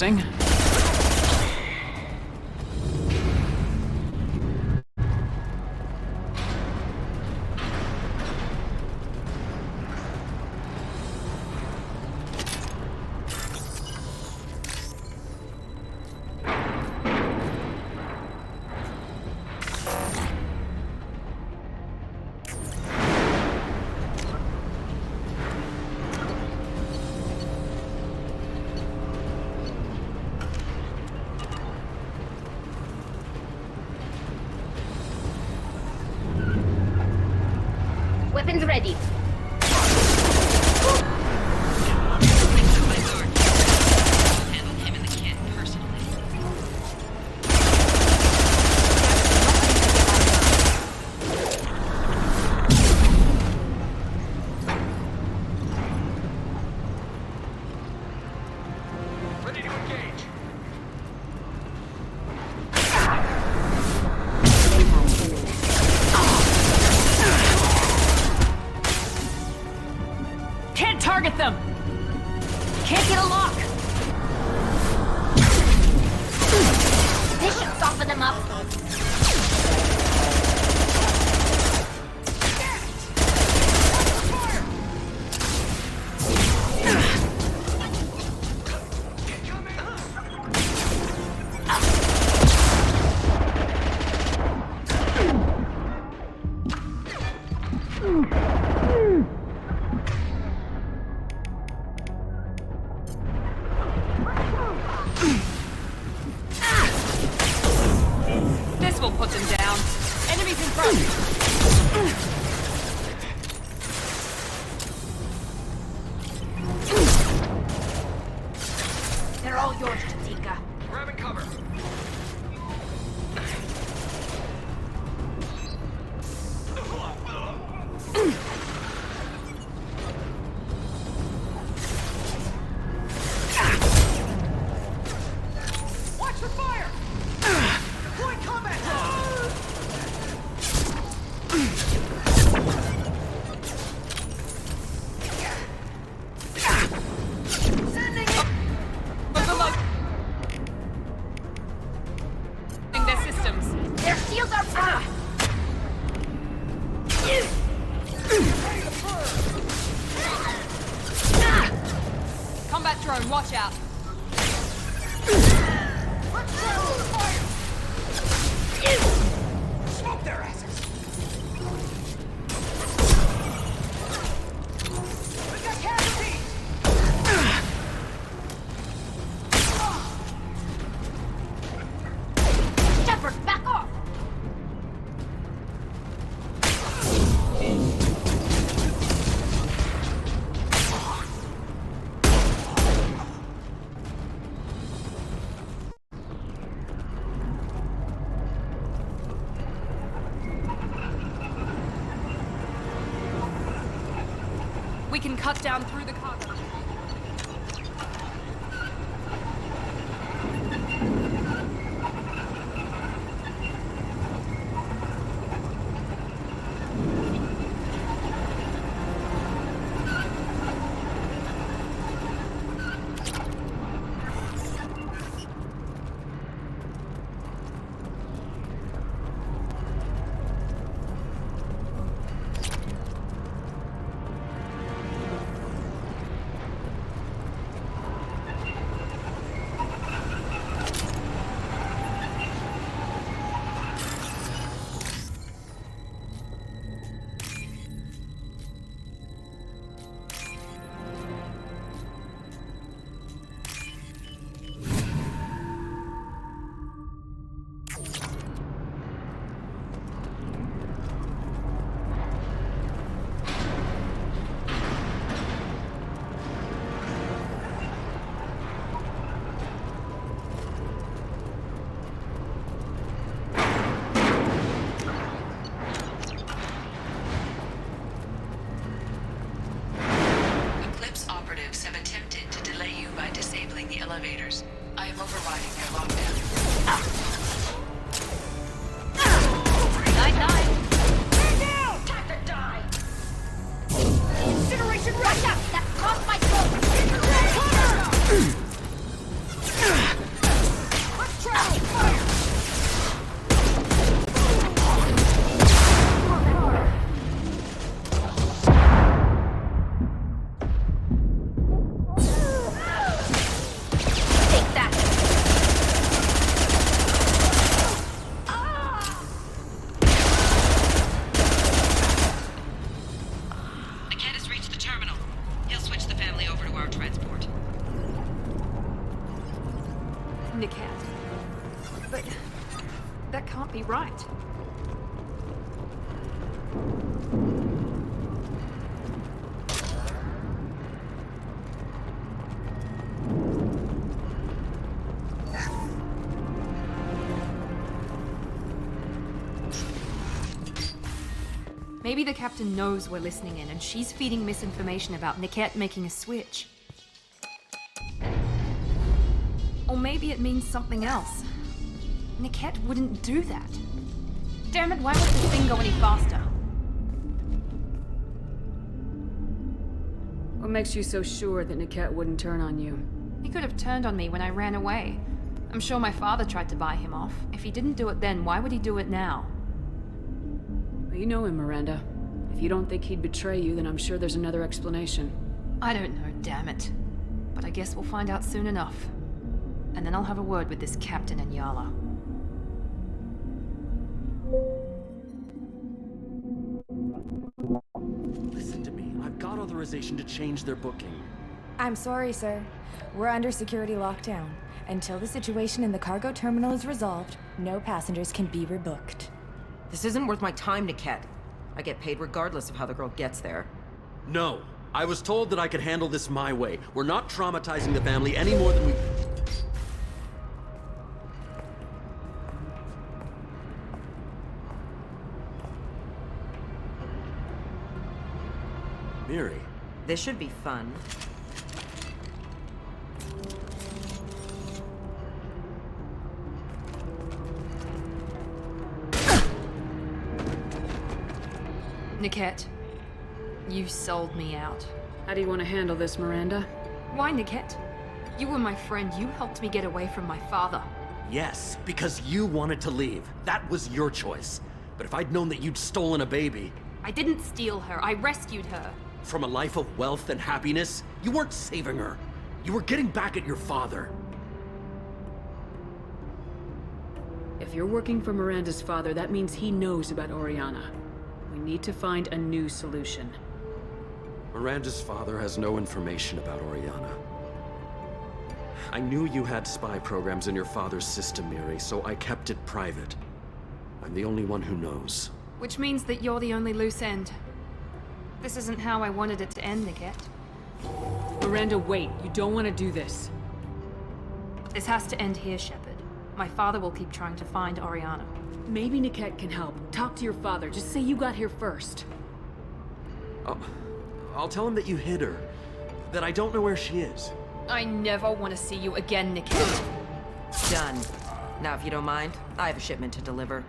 interesting. Weapons ready. Can't target them! Can't get a lock! This should soften them up. This will put them down. Enemies in front. They're all yours, Chatika. Grabbing cover. Watch for fire! Deploy combat drone! Sending it! Their systems. Their shields are Combat drone, watch out. Smoke their asses! We got casualties! Shepard, back off! We can cut down through the cargo. that can't be right. Maybe the captain knows we're listening in, and she's feeding misinformation about Niket making a switch. Or maybe it means something else. Niket wouldn't do that. Damn it, why won't this thing go any faster? What makes you so sure that Niket wouldn't turn on you? He could have turned on me when I ran away. I'm sure my father tried to buy him off. If he didn't do it then, why would he do it now? You know him, Miranda. If you don't think he'd betray you, then I'm sure there's another explanation. I don't know, damn it. But I guess we'll find out soon enough. And then I'll have a word with this captain and Yala. Listen to me. I've got authorization to change their booking. I'm sorry, sir. We're under security lockdown. Until the situation in the cargo terminal is resolved, no passengers can be rebooked. This isn't worth my time, Niket. I get paid regardless of how the girl gets there. No. I was told that I could handle this my way. We're not traumatizing the family any more than we... Miri. This should be fun. Niket, you sold me out. How do you want to handle this, Miranda? Why, Niket? You were my friend. You helped me get away from my father. Yes, because you wanted to leave. That was your choice. But if I'd known that you'd stolen a baby... I didn't steal her. I rescued her. From a life of wealth and happiness, you weren't saving her. You were getting back at your father. If you're working for Miranda's father, that means he knows about Oriana. We need to find a new solution. Miranda's father has no information about Oriana. I knew you had spy programs in your father's system, Miri, so I kept it private. I'm the only one who knows. Which means that you're the only loose end. This isn't how I wanted it to end, Niket. Miranda, wait. You don't want to do this. This has to end here, Shepard. My father will keep trying to find Oriana. Maybe Niket can help. Talk to your father. Just say you got here first. I'll tell him that you hid her. That I don't know where she is. I never want to see you again, Niket. Done. Now, if you don't mind, I have a shipment to deliver.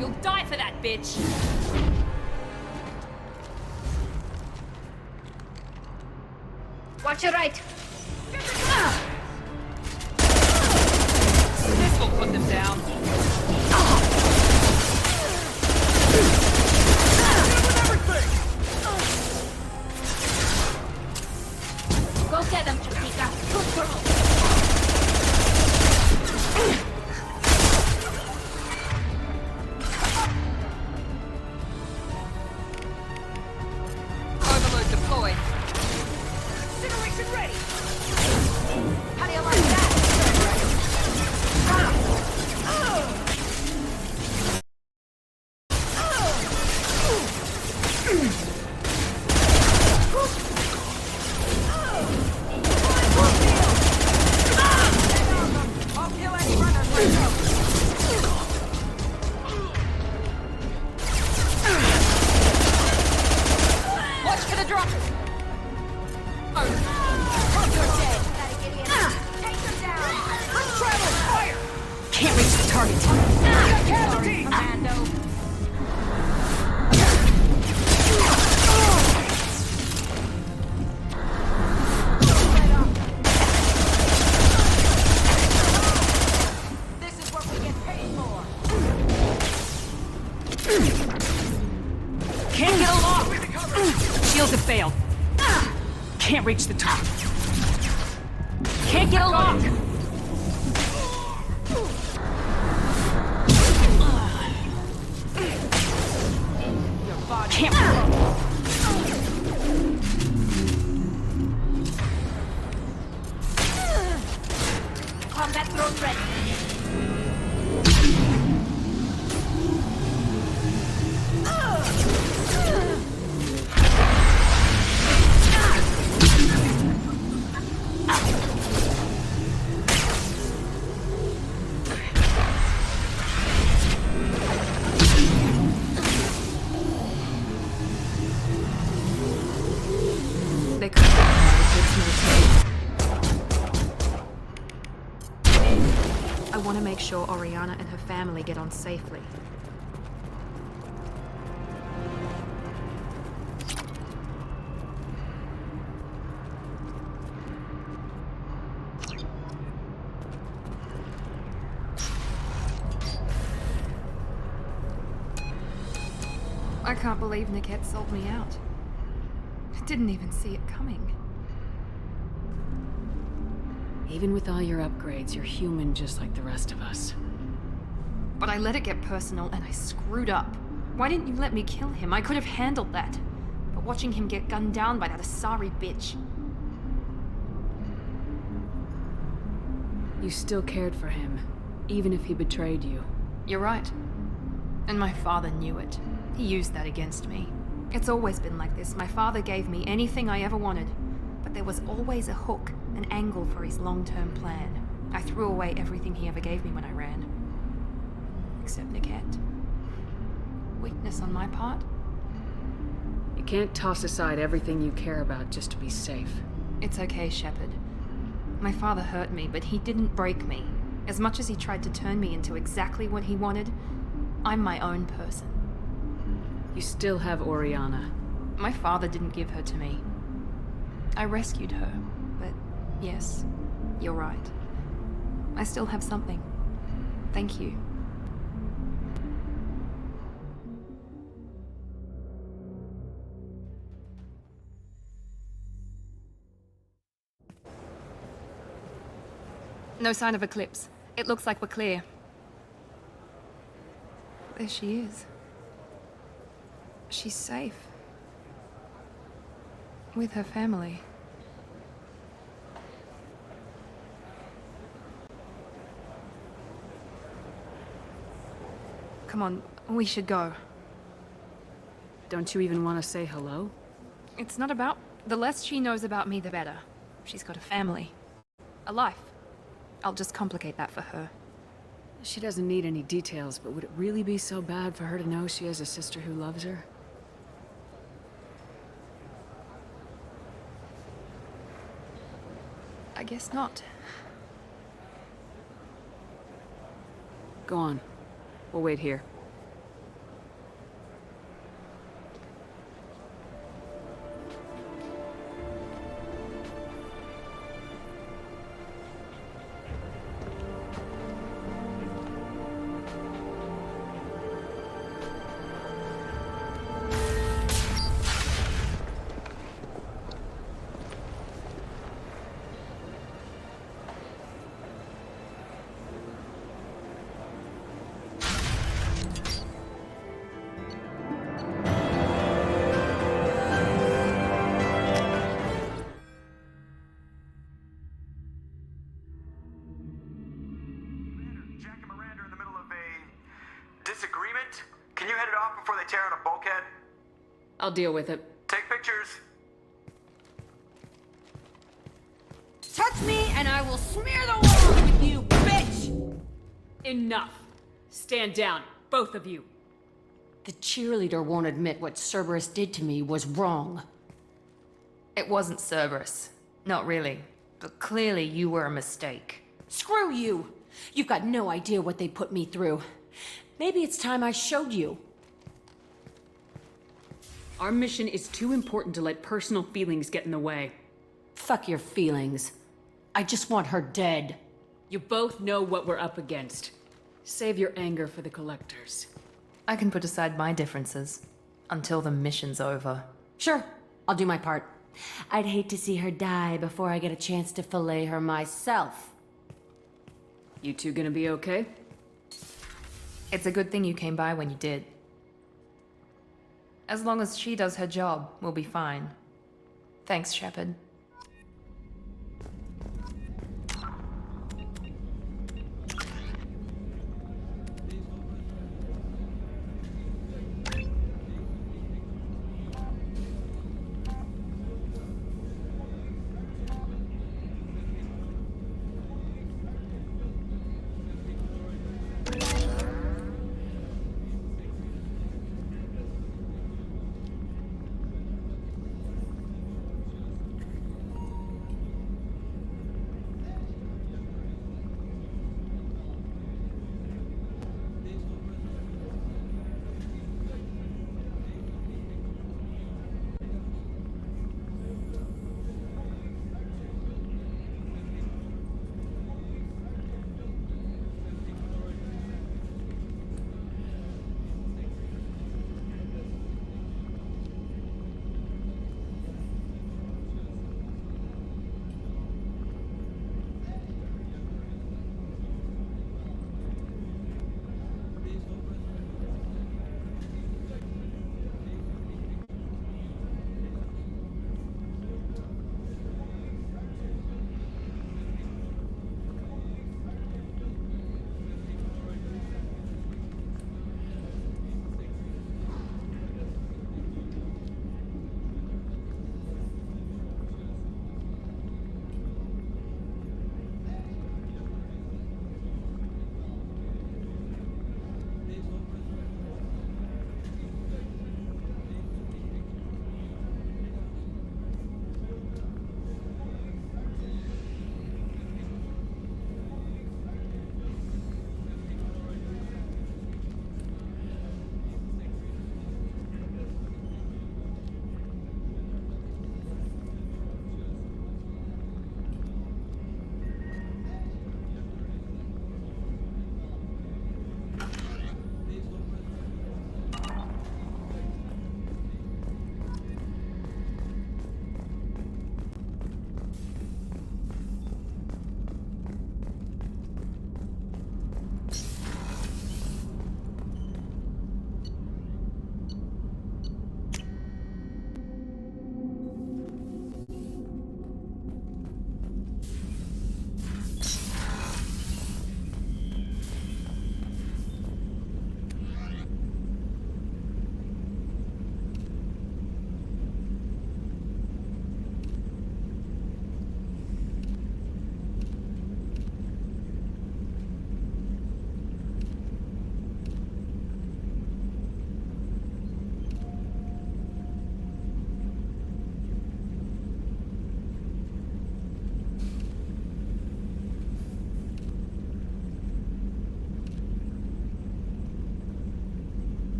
You'll die for that, bitch! Watch your right! This will put them down. Go get them, Chiquita! Good girl! Overload deployed. Incineration ready! How do you like that? I'll kill any runners myself! Watch for the drop! Can't reach the target. Casualty! Commando. This is what we get paid for. Can't get along! Shields have failed. Can't reach the top. Can't get along! Can't. combat drone ready. They could I want to make sure Oriana and her family get on safely. I can't believe Niket sold me out. I didn't even see it coming. Even with all your upgrades, you're human just like the rest of us. But I let it get personal and I screwed up. Why didn't you let me kill him? I could have handled that. But watching him get gunned down by that Asari bitch. You still cared for him, even if he betrayed you. You're right. And my father knew it. He used that against me. It's always been like this. My father gave me anything I ever wanted. But there was always a hook, an angle for his long-term plan. I threw away everything he ever gave me when I ran. Except Niket. Weakness on my part? You can't toss aside everything you care about just to be safe. It's okay, Shepard. My father hurt me, but he didn't break me. As much as he tried to turn me into exactly what he wanted, I'm my own person. You still have Oriana. My father didn't give her to me. I rescued her, but yes, you're right. I still have something. Thank you. No sign of Eclipse. It looks like we're clear. There she is. She's safe. With her family. Come on, we should go. Don't you even want to say hello? It's not about... The less she knows about me, the better. She's got a family. A life. I'll just complicate that for her. She doesn't need any details, but would it really be so bad for her to know she has a sister who loves her? I guess not. Go on. We'll wait here. Disagreement? Can you head it off before they tear out a bulkhead? I'll deal with it. Take pictures. Touch me and I will smear the walls with you, bitch! Enough. Stand down, both of you. The cheerleader won't admit what Cerberus did to me was wrong. It wasn't Cerberus. Not really. But clearly you were a mistake. Screw you! You've got no idea what they put me through. Maybe it's time I showed you. Our mission is too important to let personal feelings get in the way. Fuck your feelings. I just want her dead. You both know what we're up against. Save your anger for the collectors. I can put aside my differences until the mission's over. Sure, I'll do my part. I'd hate to see her die before I get a chance to fillet her myself. You two gonna be okay? It's a good thing you came by when you did. As long as she does her job, we'll be fine. Thanks, Shepard.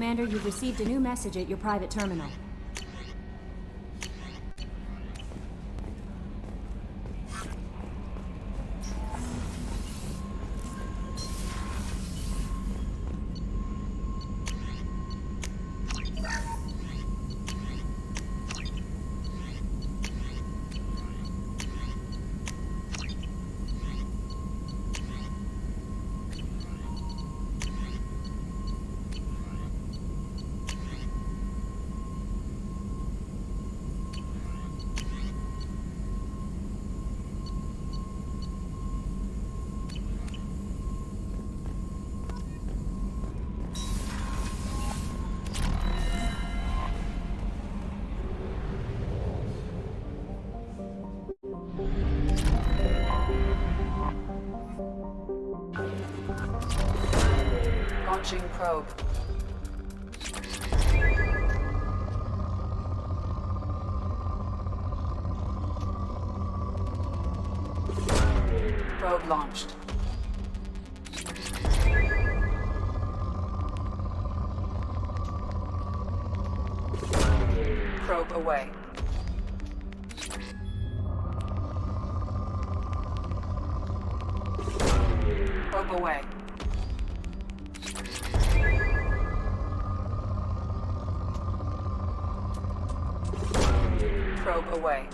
Commander, you've received a new message at your private terminal. Launching probe. Probe launched. Probe away. Probe away. Probe away.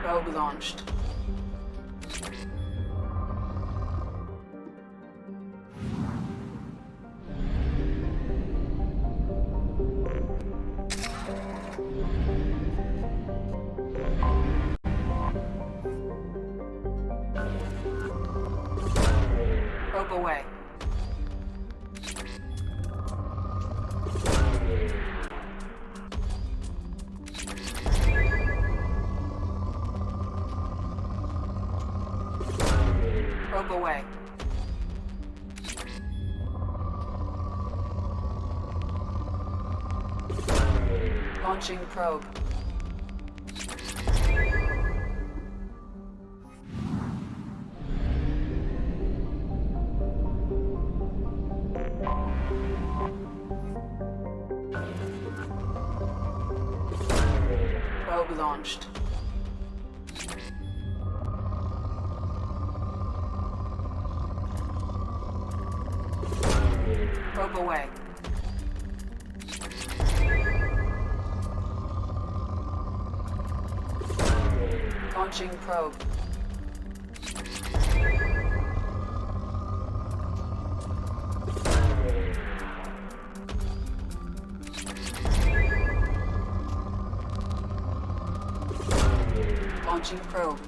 Probe launched. Probe away. Probe away. Launching probe. Probe launched. Probe away. Launching probe. Launching probe.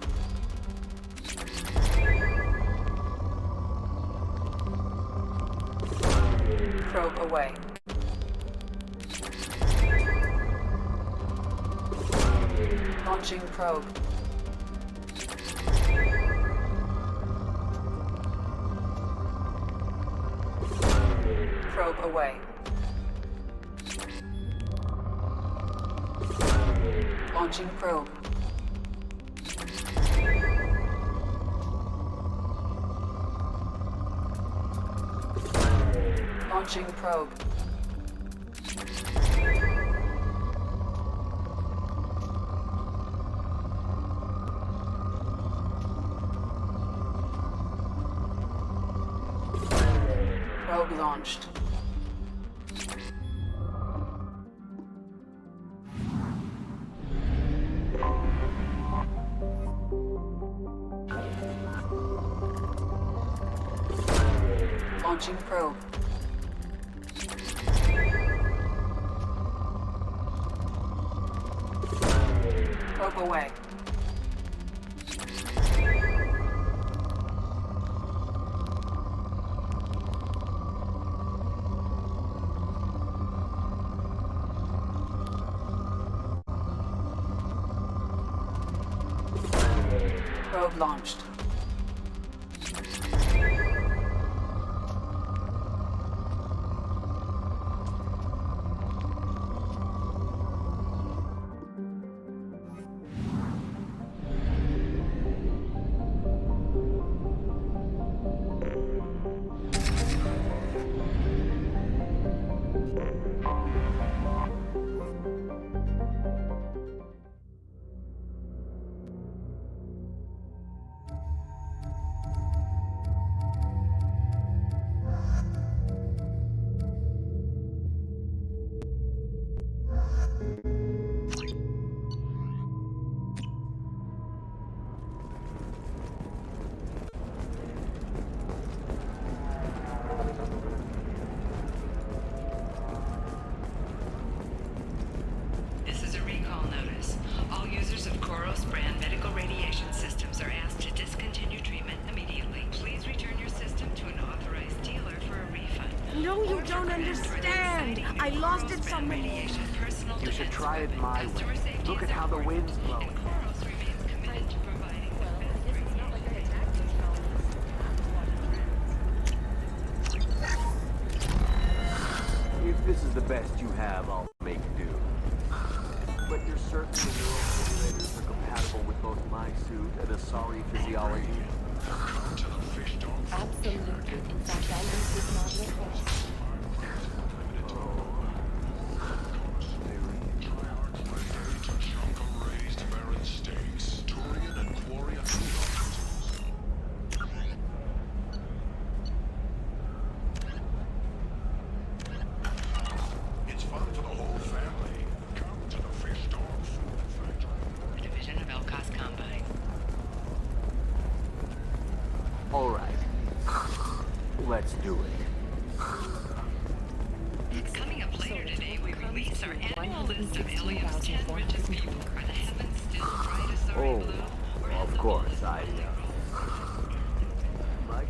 Probe away. Launching probe. Probe away. Launching probe. Launching probe. Probe launched. Launching probe. Probe away. Probe launched. This is a recall notice. All users of Koros brand medical radiation systems are asked to discontinue treatment immediately. Please return your system to an authorized dealer for a refund. No, you don't understand. I lost it somewhere. You should try it my way. Look at how the wind's blowing. If this is the best you have, I'll make do. But you're certain the neural simulators are compatible with both my suit and Asari physiology? Absolutely. In fact, I use this model first. It's fun for the whole family. Come to the Fish Dog Food Factory. A division of Elcos Combine. All right. Let's do it. Coming up later today, we release our annual list of Ilium's 10 richest people. Are the heavens still bright Asari blue? Of course, I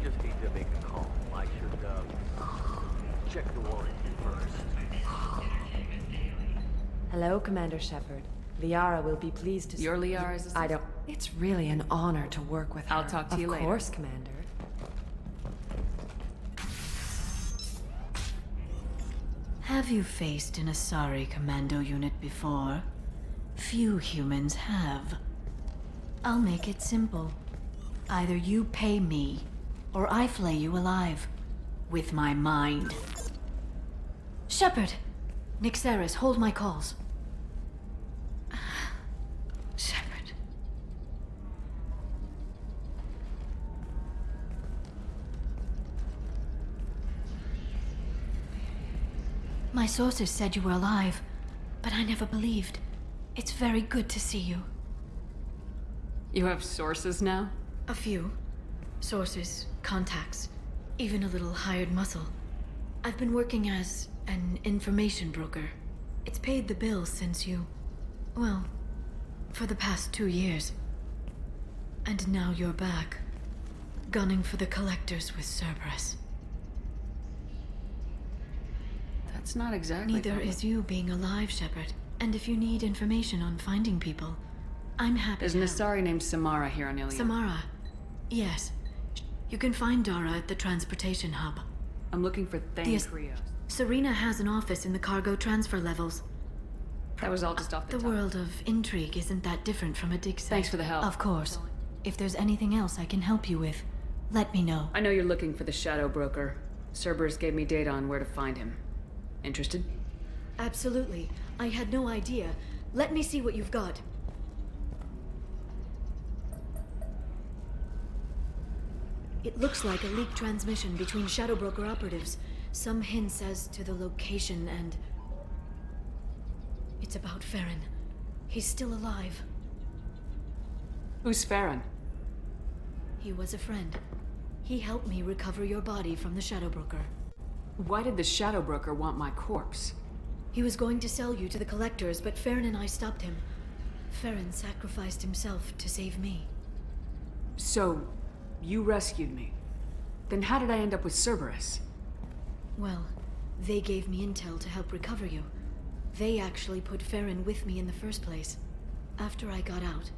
just need to make a call. I should, check the warranty first. Hello, Commander Shepard. Liara will be pleased to... You're Liara's assistant? I don't... It's really an honor to work with her. I'll talk to you later. Of course, Commander. Have you faced an Asari commando unit before? Few humans have. I'll make it simple. Either you pay me, or I flay you alive. With my mind. Shepard! Nixeris, hold my calls. Shepard. My sources said you were alive, but I never believed. It's very good to see you. You have sources now? A few. Sources, contacts, even a little hired muscle. I've been working as an information broker. It's paid the bills since you... well, for the past 2 years. And now you're back, gunning for the Collectors with Cerberus. That's not exactly... Neither is you being alive, Shepard. And if you need information on finding people, I'm happy. There's an Asari named Samara here on Ilium. Samara. Yes. You can find Dara at the transportation hub. I'm looking for Thane Krios. Serena has an office in the cargo transfer levels. That was all just off the top. The world of intrigue isn't that different from a dig site. Thanks for the help. Of course. If there's anything else I can help you with, let me know. I know you're looking for the Shadow Broker. Cerberus gave me data on where to find him. Interested? Absolutely. I had no idea. Let me see what you've got. It looks like a leaked transmission between Shadow Broker operatives. Some hints as to the location and... It's about Farron. He's still alive. Who's Farron? He was a friend. He helped me recover your body from the Shadow Broker. Why did the Shadow Broker want my corpse? He was going to sell you to the Collectors, but Farron and I stopped him. Farron sacrificed himself to save me. So, you rescued me. Then how did I end up with Cerberus? Well, they gave me intel to help recover you. They actually put Farron with me in the first place. After I got out,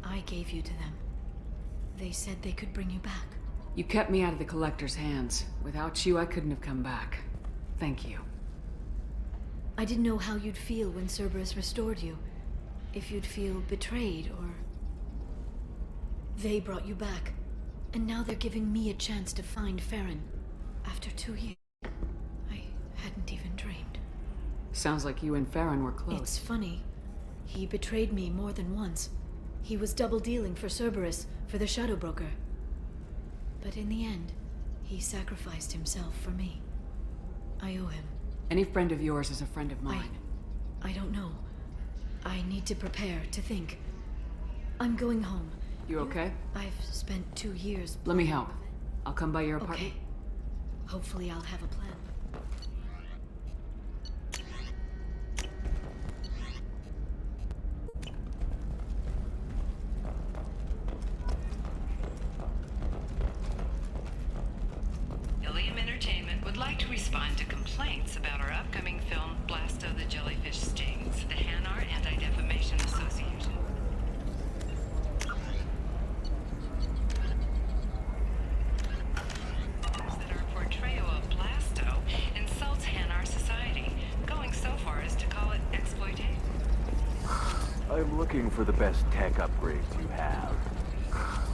I gave you to them. They said they could bring you back. You kept me out of the Collector's hands. Without you, I couldn't have come back. Thank you. I didn't know how you'd feel when Cerberus restored you. If you'd feel betrayed, or... They brought you back. And now they're giving me a chance to find Farron. After 2 years. I hadn't even dreamed. Sounds like you and Farron were close. It's funny. He betrayed me more than once. He was double-dealing for Cerberus, for the Shadow Broker. But in the end, he sacrificed himself for me. I owe him. Any friend of yours is a friend of mine. I don't know. I need to prepare, to think. I'm going home. You okay? I've spent 2 years... Let me help. I'll come by your apartment. Okay. Hopefully I'll have a plan. Ilium Entertainment would like to respond to complaints about our upcoming film, Blasto the Jellyfish Stings, the Hanar Anti-Defamation Association. That our portrayal of Blasto insults Hanar society, going so far as to call it exploitation. I'm looking for the best tech upgrades you have.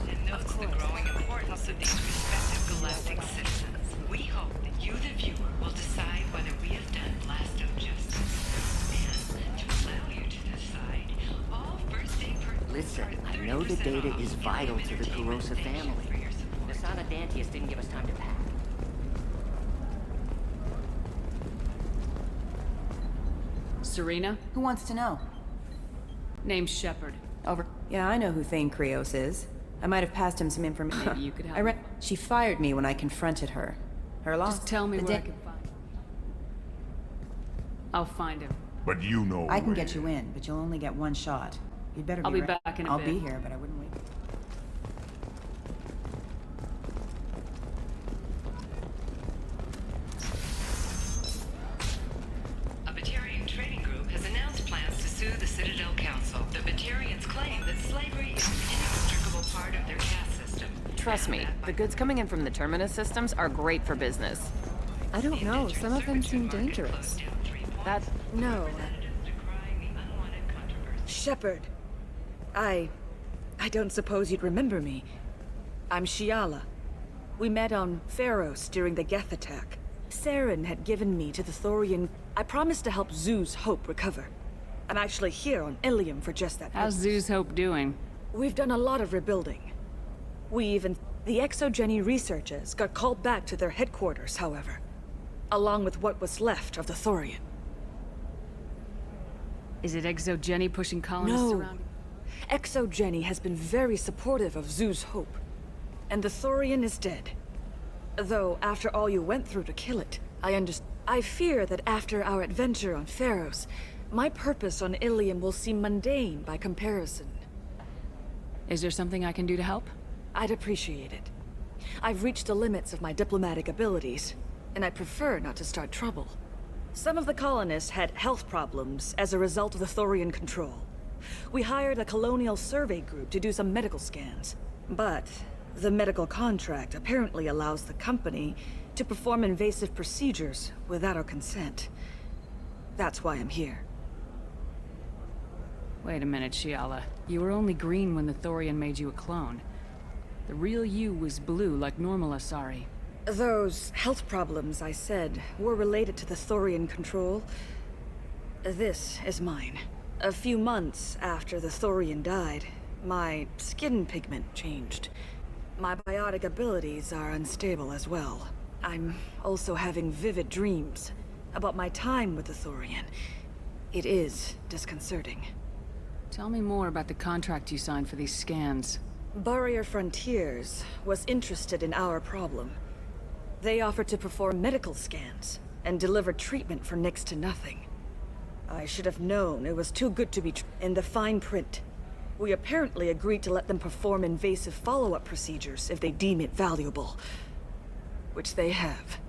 And notes the growing importance of these respective galactic citizens. We hope that you, the viewer, will decide whether we have done Blasto justice. And to allow you to decide, all first-day purchases. Listen, I know the data is vital to the Kurosa family. Nasana Dantius didn't give us time to pack. Serena? Who wants to know? Name's Shepard. Over. Yeah, I know who Thane Krios is. I might have passed him some information. Maybe you could help. She fired me when I confronted her. Her loss. Just tell me where I can find him. I'll find him. But you know I can get you in, but you'll only get one shot. You'd better I'll be be back in a I'll bit. be here, but I wouldn't wait. A Batarian trading group has announced plans to sue the Citadel Council. The Batarians claim that slavery is an inextricable part of their caste system. Trust me, the goods coming in from the Terminus systems are great for business. I don't know. Some of them seem dangerous. No. Shepard. I don't suppose you'd remember me. I'm Shiala. We met on Pharos during the Geth attack. Saren had given me to the Thorian. I promised to help Zeus Hope recover. I'm actually here on Ilium for just that How's purpose. Zeus Hope doing? We've done a lot of rebuilding. The Exogeny researchers got called back to their headquarters, however. Along with what was left of the Thorian. Is it Exogeny pushing colonists No. around? Exogeny has been very supportive of Zeus Hope. And the Thorian is dead. Though, after all you went through to kill it, I fear that after our adventure on Pharos, my purpose on Ilium will seem mundane by comparison. Is there something I can do to help? I'd appreciate it. I've reached the limits of my diplomatic abilities, and I prefer not to start trouble. Some of the colonists had health problems as a result of the Thorian control. We hired a colonial survey group to do some medical scans. But the medical contract apparently allows the company to perform invasive procedures without our consent. That's why I'm here. Wait a minute, Shiala. You were only green when the Thorian made you a clone. The real you was blue like normal Asari. Those health problems I said were related to the Thorian control. This is mine. A few months after the Thorian died, my skin pigment changed. My biotic abilities are unstable as well. I'm also having vivid dreams about my time with the Thorian. It is disconcerting. Tell me more about the contract you signed for these scans. Barrier Frontiers was interested in our problem. They offered to perform medical scans and deliver treatment for next to nothing. I should have known it was too good to be true. In the fine print, we apparently agreed to let them perform invasive follow-up procedures if they deem it valuable. Which they have.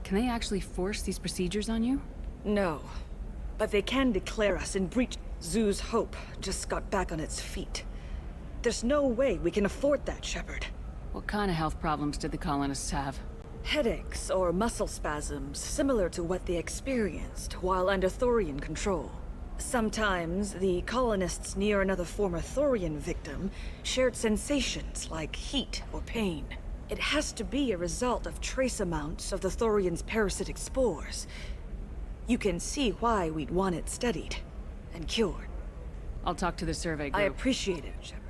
Can they actually force these procedures on you? No. But they can declare us in breach. Zeus Hope just got back on its feet. There's no way we can afford that, Shepard. What kind of health problems did the colonists have? Headaches or muscle spasms, similar to what they experienced while under Thorian control. Sometimes, the colonists near another former Thorian victim shared sensations like heat or pain. It has to be a result of trace amounts of the Thorian's parasitic spores. you can see why we'd want it studied and cured. I'll talk to the survey group. I appreciate it, Shepard.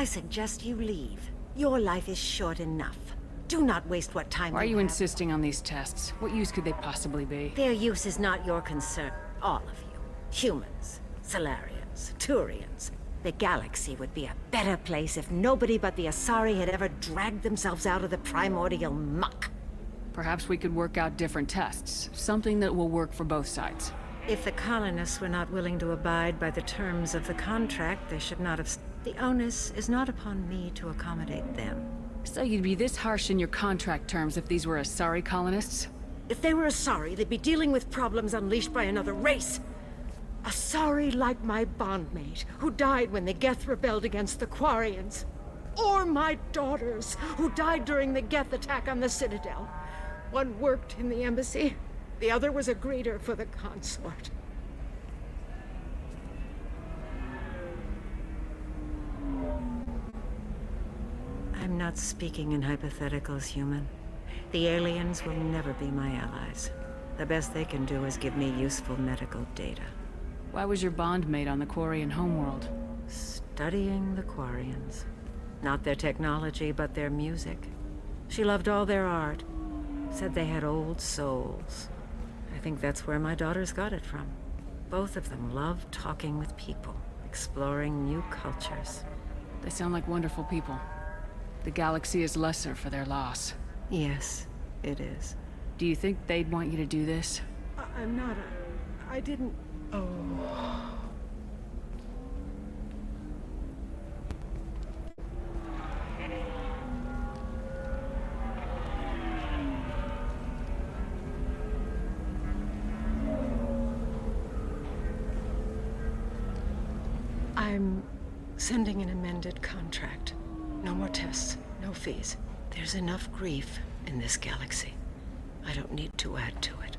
I suggest you leave. Your life is short enough. Do not waste what time Why are you have. insisting on these tests? What use could they possibly be? Their use is not your concern. All of you. Humans, Solarians, Turians. The galaxy would be a better place if nobody but the Asari had ever dragged themselves out of the primordial muck. Perhaps we could work out different tests. Something that will work for both sides. If the colonists were not willing to abide by the terms of the contract, they should not have... The onus is not upon me to accommodate them. So you'd be this harsh in your contract terms if these were Asari colonists? If they were Asari, they'd be dealing with problems unleashed by another race. Asari like my bondmate, who died when the Geth rebelled against the Quarians. Or my daughters, who died during the Geth attack on the Citadel. One worked in the embassy, the other was a greeter for the consort. I'm not speaking in hypotheticals, human. The aliens will never be my allies. The best they can do is give me useful medical data. Why was your bondmate on the Quarian homeworld? Studying the Quarians. Not their technology, but their music. She loved all their art. Said they had old souls. I think that's where my daughters got it from. Both of them love talking with people, exploring new cultures. They sound like wonderful people. The galaxy is lesser for their loss. Yes, it is. Do you think they'd want you to do this? I'm not I didn't... Oh... I'm sending an amended contract. No more tests, no fees. There's enough grief in this galaxy. I don't need to add to it.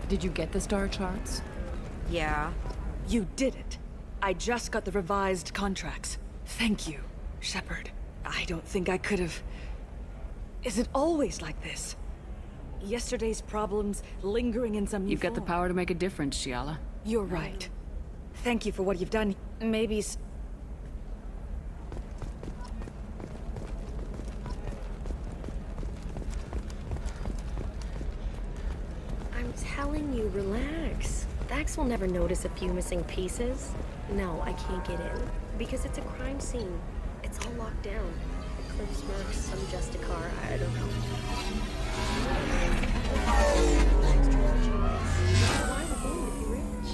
Did you get the star charts? Yeah. You did it. I just got the revised contracts. Thank you, Shepard. I don't think I could have... Is it always like this? Yesterday's problems lingering in some new You've got the form. power to make a difference, Shiala. You're right. Thank you for what you've done. Maybe I'm telling you, relax. Dax will never notice a few missing pieces. No, I can't get in. Because it's a crime scene. It's all locked down. Eclipse Mercs, some Justicar, I don't know. Why would they need to be rich?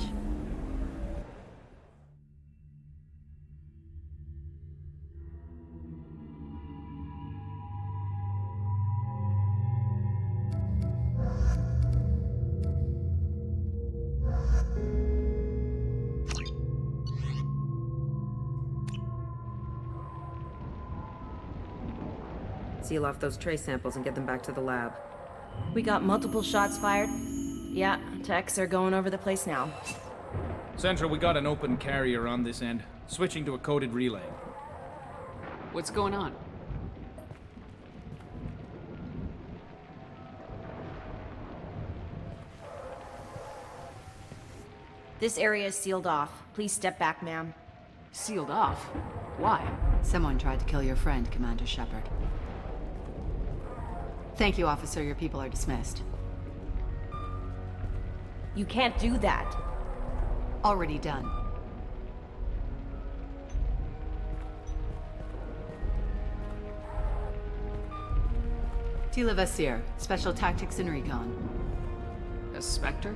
Seal off those trace samples and get them back to the lab. We got multiple shots fired. Yeah, techs are going over the place now. Central, we got an open carrier on this end. Switching to a coded relay. What's going on? This area is sealed off. Please step back, ma'am. Sealed off? Why? Someone tried to kill your friend, Commander Shepard. Thank you, officer. Your people are dismissed. You can't do that. Already done. Tila Vasir, Special Tactics and Recon. A Spectre?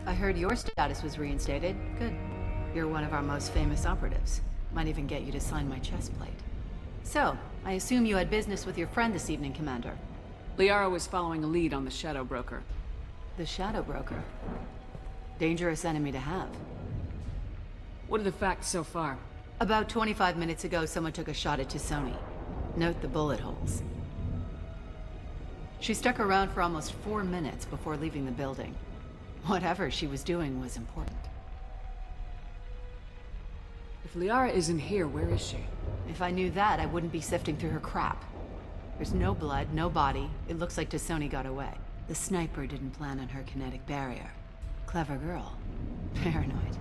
I heard your status was reinstated. Good. You're one of our most famous operatives. Might even get you to sign my chest plate. So, I assume you had business with your friend this evening, Commander. Liara was following a lead on the Shadow Broker. The Shadow Broker. Dangerous enemy to have. What are the facts so far? About 25 minutes ago, someone took a shot at T'Soni. Note the bullet holes. She stuck around for almost 4 minutes before leaving the building. Whatever she was doing was important. If Liara isn't here, where is she? If I knew that, I wouldn't be sifting through her crap. There's no blood, no body. It looks like T'Soni got away. The sniper didn't plan on her kinetic barrier. Clever girl. Paranoid,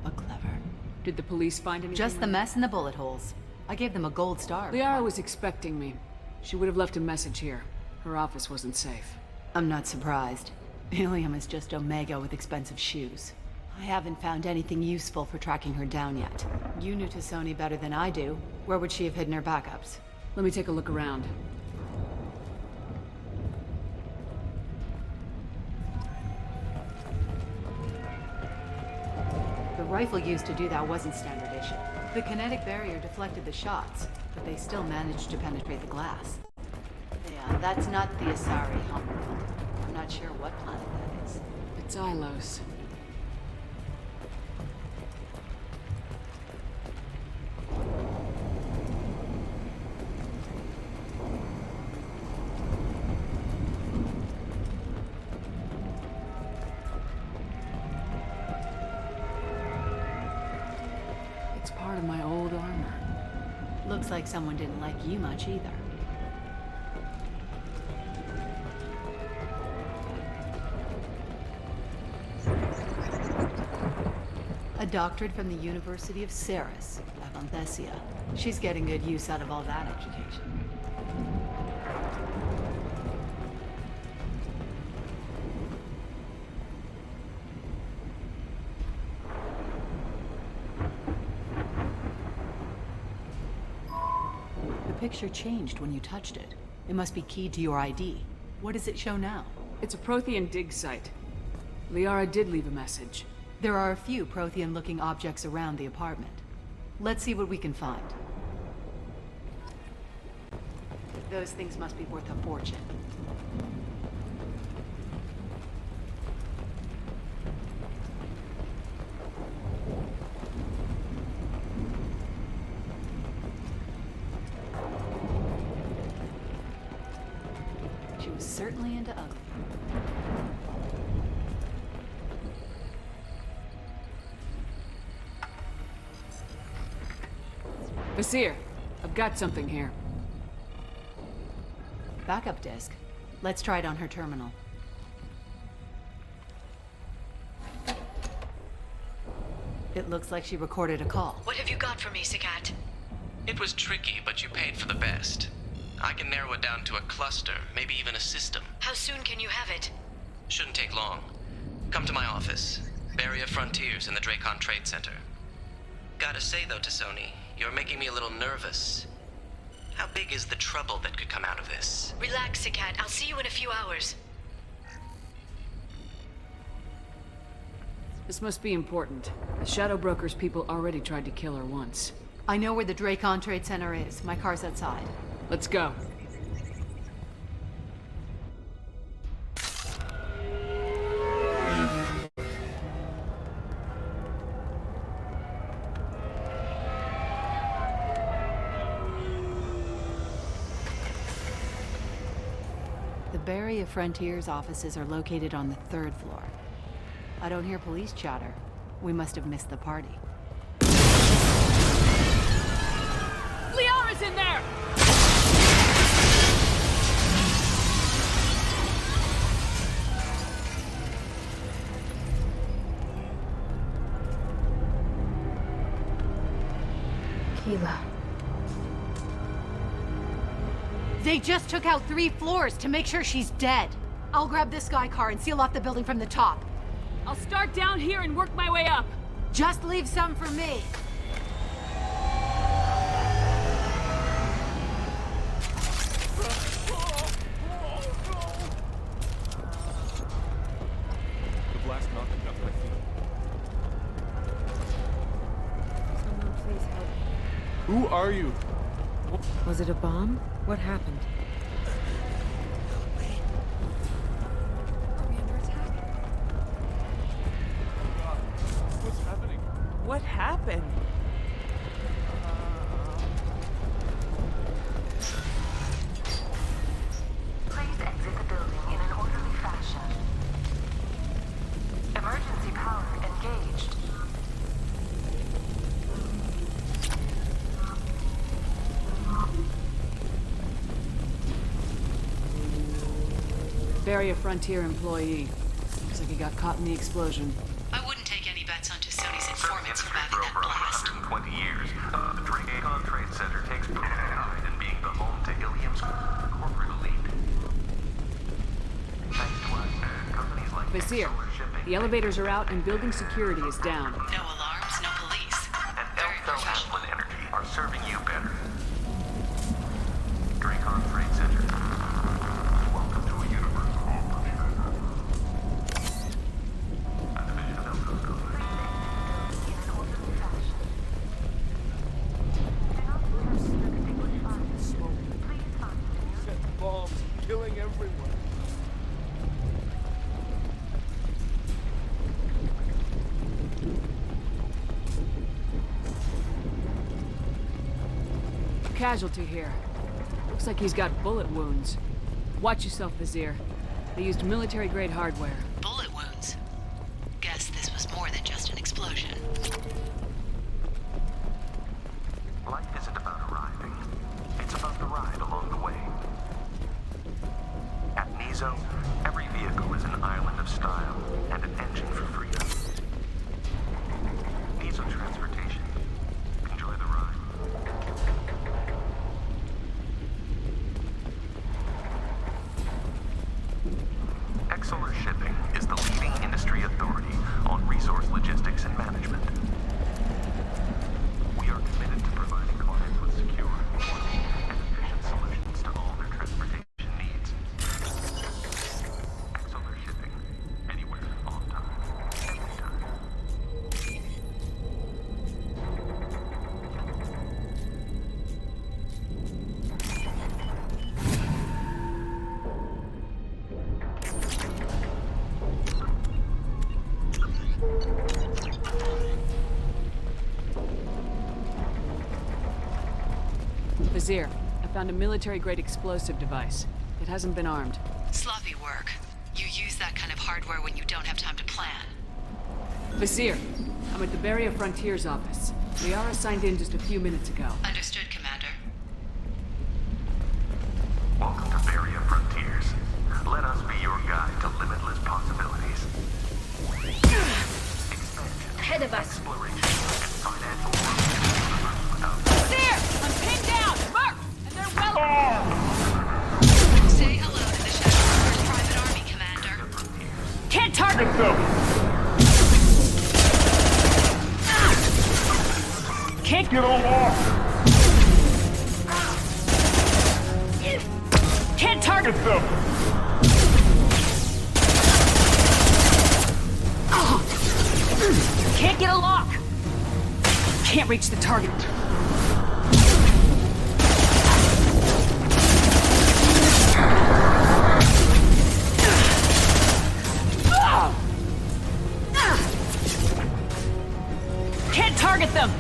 but clever. Did the police find anything? Just the mess and the bullet holes. I gave them a gold star. Liara was expecting me. She would have left a message here. Her office wasn't safe. I'm not surprised. Ilium is just Omega with expensive shoes. I haven't found anything useful for tracking her down yet. You knew T'Soni better than I do. Where would she have hidden her backups? Let me take a look around. The rifle used to do that wasn't standard issue. The kinetic barrier deflected the shots, but they still managed to penetrate the glass. Yeah, that's not the Asari homeworld. I'm not sure what planet that is. It's Ilos. It's part of my old armor. Looks like someone didn't like you much either. A doctorate from the University of Ceres, Avanthesia. She's getting good use out of all that education. The picture changed when you touched it. It must be keyed to your ID. What does it show now? It's a Prothean dig site. Liara did leave a message. There are a few Prothean-looking objects around the apartment. Let's see what we can find. Those things must be worth a fortune. She was certainly into ugly. Basir, I've got something here. Backup disk. Let's try it on her terminal. It looks like she recorded a call. What have you got for me, Sagat? It was tricky, but you paid for the best. I can narrow it down to a cluster, maybe even a system. How soon can you have it? Shouldn't take long. Come to my office. Barrier Frontiers in the Dracon Trade Center. Gotta say though, T'Soni, you're making me a little nervous. How big is the trouble that could come out of this? Relax, Sagat. I'll see you in a few hours. This must be important. The Shadow Broker's people already tried to kill her once. I know where the Dracon Trade Center is. My car's outside. Let's go. The Barrier Frontiers offices are located on the 3rd floor. I don't hear police chatter. We must have missed the party. Liara's in there! Keela. They just took out 3 floors to make sure she's dead. I'll grab this Sky car and seal off the building from the top. I'll start down here and work my way up. Just leave some for me. The blast knocked me off my feet. Someone please help. Who are you? Was it a bomb? What happened? happen? Please exit the building in an orderly fashion. Emergency power engaged. Barrier Frontier employee. Looks like he got caught in the explosion. I wouldn't take any bets on Sony's informants surviving that blast. 120 years. The Dracon Trade Center takes pride in being the home to Ilium's corporate elite. Thanks to us, companies like Vizier, the elevators are out and building security is down. No alarms, no police. And Elfell Energy are serving you better. Dracon Trade Center. Welcome to a universe of a division of Elfell. Set bombs, killing everyone. Casualty here. Looks like he's got bullet wounds. Watch yourself, Vizier. They used military-grade hardware. Bullet wounds. Guess this was more than just an explosion. Life isn't about arriving. It's about the ride along the way. At Nizo, every vehicle is an island of style and an engine for freedom. Nizo Transportation. Enjoy the ride. Exeler Shipping is the leading industry authority on resource logistics and management. We are committed to providing clients with secure, affordable, and efficient solutions to all their transportation needs. Exeler Shipping. Anywhere, on time, every time. Vizier, I found a military-grade explosive device. It hasn't been armed. Sloppy work. You use that kind of hardware when you don't have time to plan. Vizier, I'm at the Barrier Frontiers office. Liara signed in just a few minutes ago. Understood, Commander. Welcome to Barrier Frontiers. Let us be your guide to limitless possibilities. Expansion, Ahead of us. exploration, and financial growth. Vizier! I'm pinned down! Merc! And they're well... Say hello to the Shadowkeeper's private army, Commander. Can't target them! Can't get along! Can't target them! Can't get a lock! Can't reach the target. Can't target them!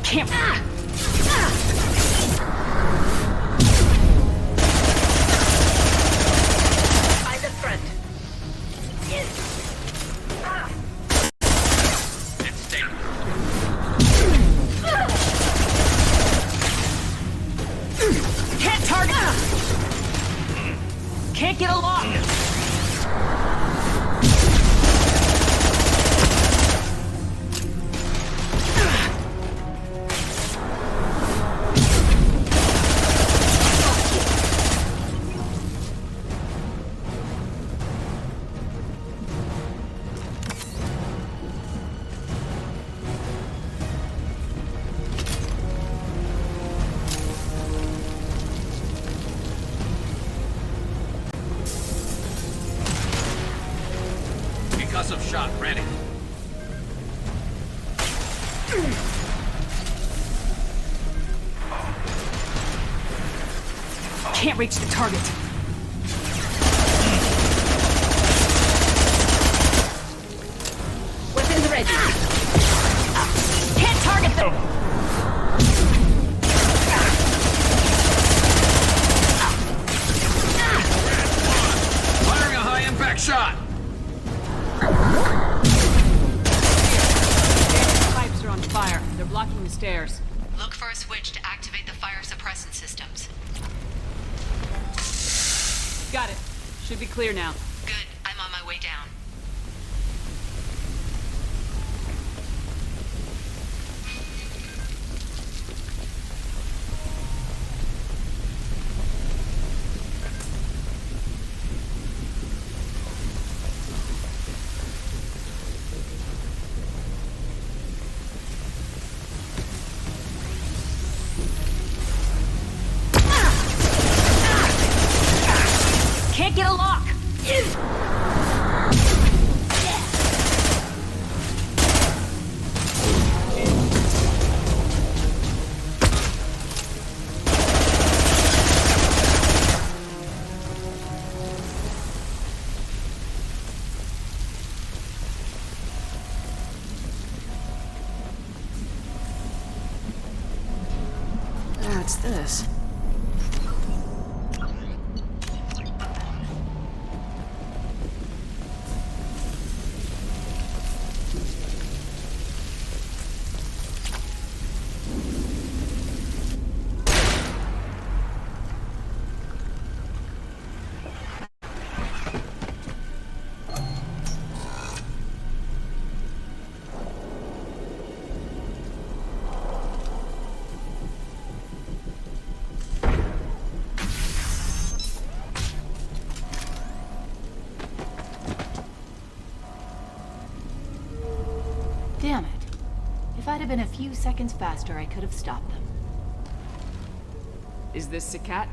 Can't. By the front. It's safe. Can't target. Can't get a lock. shot ready. Can't reach the target. Weapons ready. Can't target them. Firing a high-impact shot. Pipes are on fire. They're blocking the stairs. Look for a switch to activate the fire suppressant systems. Got it. Should be clear now. Good. I'm on my way down. Can't get a lock. What's this? Damn it. If I'd have been a few seconds faster, I could have stopped them. Is this Sakat?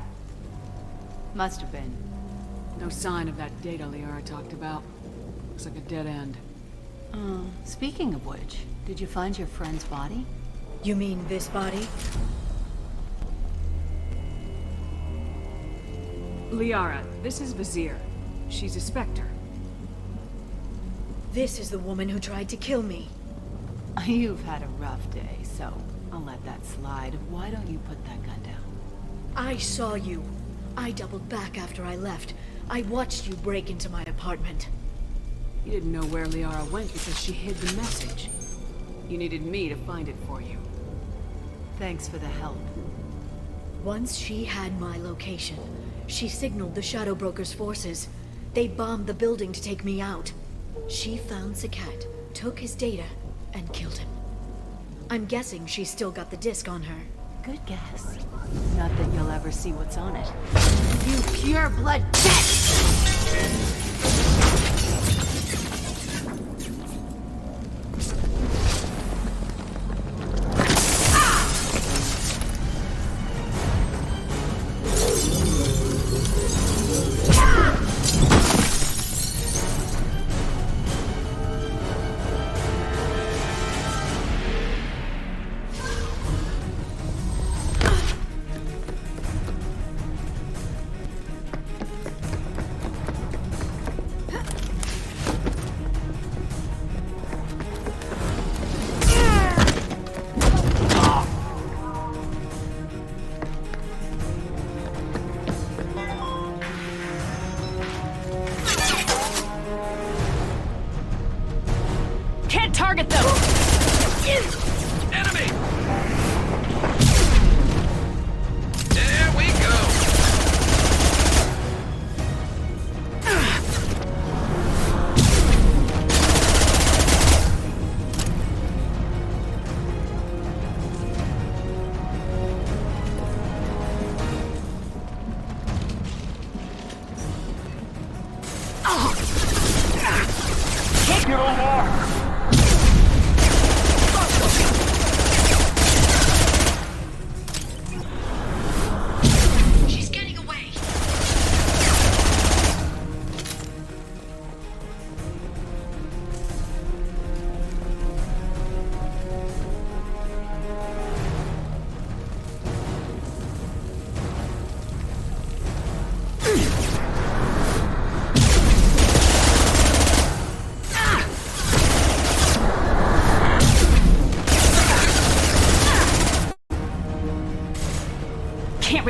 Must have been. No sign of that data Liara talked about. Looks like a dead end. Speaking of which, did you find your friend's body? You mean this body? Liara, this is Vizier. She's a Spectre. This is the woman who tried to kill me. You've had a rough day, so I'll let that slide. Why don't you put that gun down? I saw you. I doubled back after I left. I watched you break into my apartment. You didn't know where Liara went because she hid the message. You needed me to find it for you. Thanks for the help. Once she had my location, she signaled the Shadow Broker's forces. They bombed the building to take me out. She found Sakat, took his data, and killed him. I'm guessing she's still got the disc on her. Good guess. Not that you'll ever see what's on it. You pure blood bitch! Target them! Enemy! There we go! Take no more!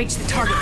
engage the target.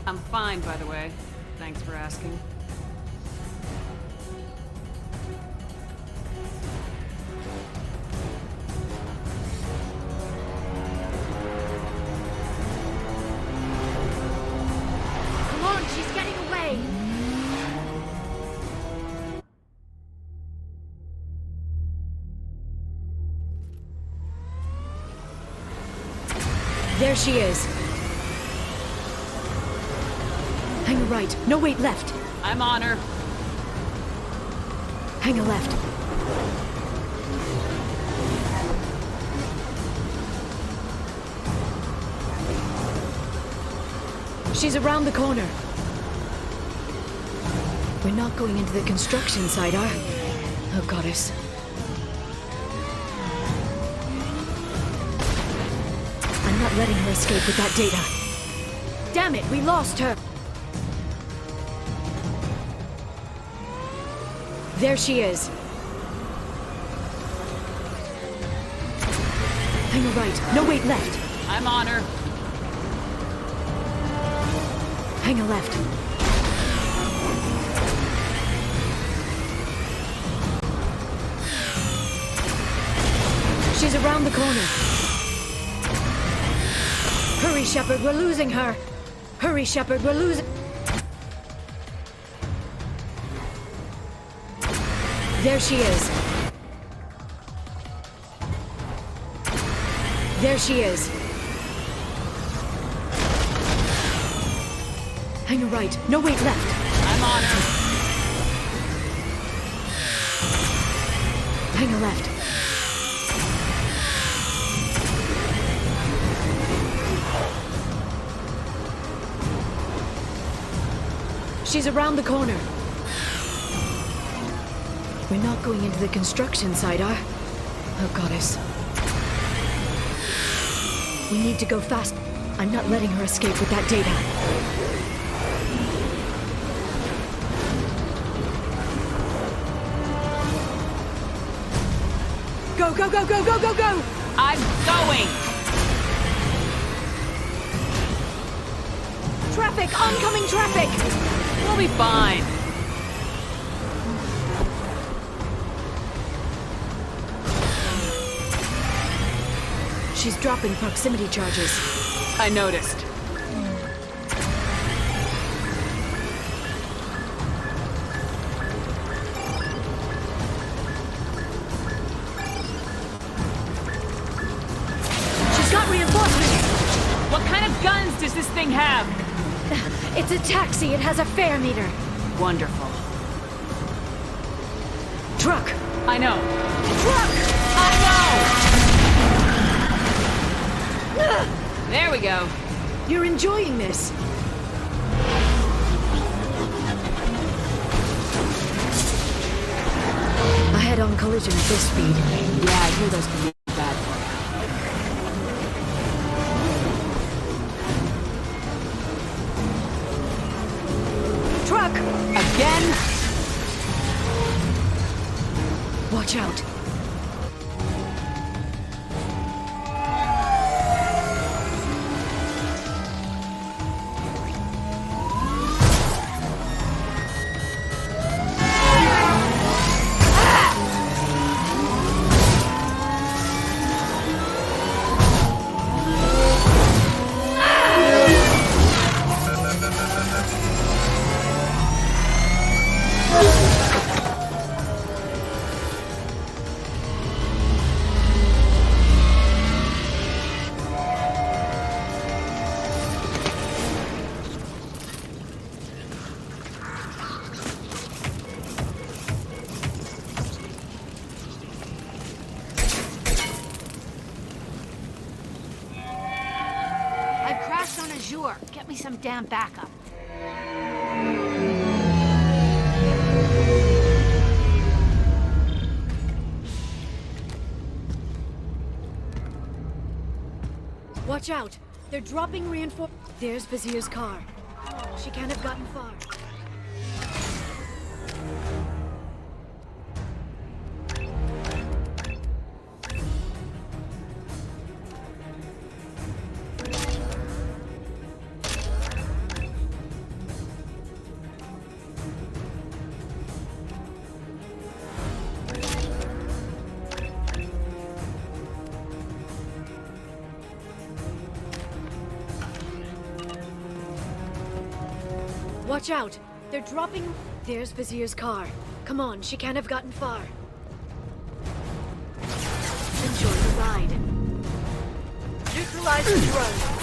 I'm fine, by the way. Thanks for asking. Come on, she's getting away! There she is. Hang a right. No, wait, left. I'm on her. Hang a left. She's around the corner. We're not going into the construction site, are we? Oh, goddess. I'm not letting her escape with that data. Damn it, we lost her! There she is. Hang a right. No, wait, left. I'm on her. Hang a left. She's around the corner. Hurry, Shepard, we're losing her. Hurry, Shepard, we're losing... There she is. There she is. Hang a right. No, wait, left. I'm on her. Hang a left. She's around the corner. We're not going into the construction site, are? Oh, goddess. We need to go fast. I'm not letting her escape with that data. Go, go, go, go, go, go, go! I'm going! Traffic! Oncoming traffic! We'll be fine. She's dropping proximity charges. I noticed. She's got reinforcements! What kind of guns does this thing have? It's a taxi. It has a fare meter. Wonderful. Truck! I know. Truck! I know! There we go. You're enjoying this. A head-on collision at this speed. Yeah, I hear those can be bad for you. Truck! Again? Watch out. some damn backup. Watch out! They're dropping reinforce. There's Vizier's car. She can't have gotten far. Watch out! They're dropping... There's Vizier's car. Come on, she can't have gotten far. Enjoy the ride. Neutralize the drone.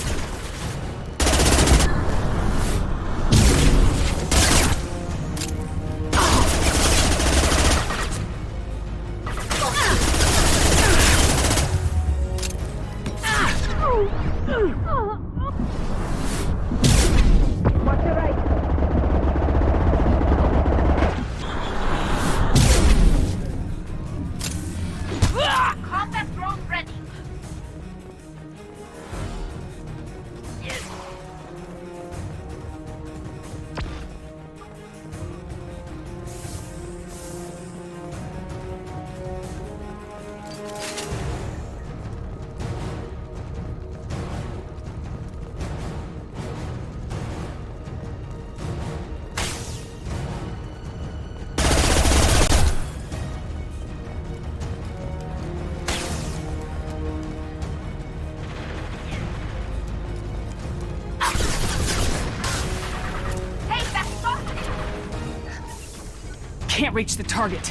Combat drone ready. Can't reach the target.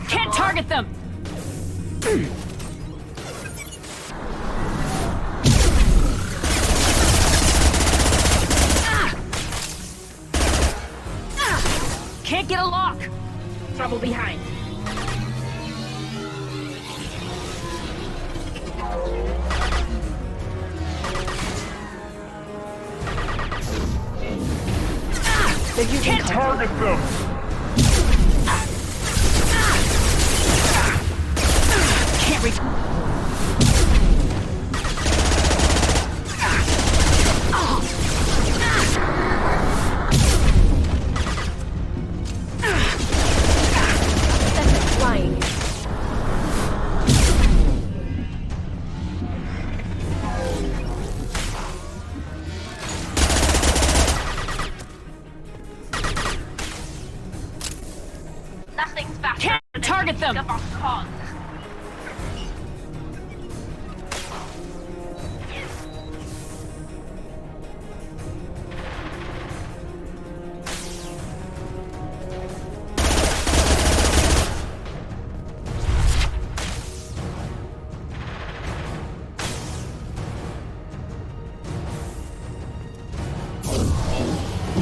Can't target them! Can't get a lock! Trouble behind. You can't target them! Can't reach. Flying. Nothing's faster. Can't target them! Of our cause.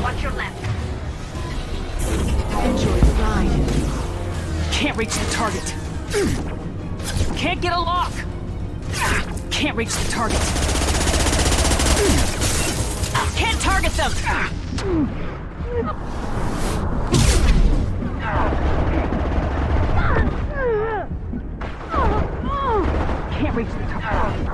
Watch your left. Enjoy the ride. Can't reach the target. Can't get a lock. Can't reach the target. Can't target them. Can't reach the target.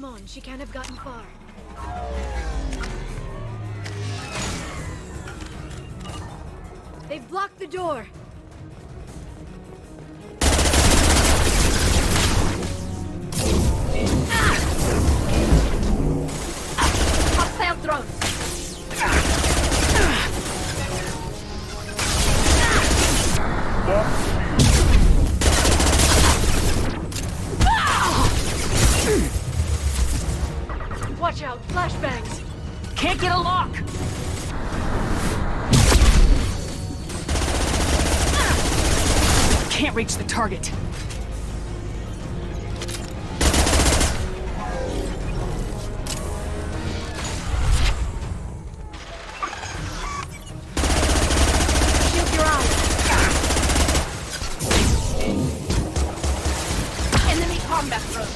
Come on, she can't have gotten far. They've blocked the door. Hostile drones. Watch out, flashbangs. Can't get a lock! Can't reach the target. Shield your eyes. Enemy combat drone.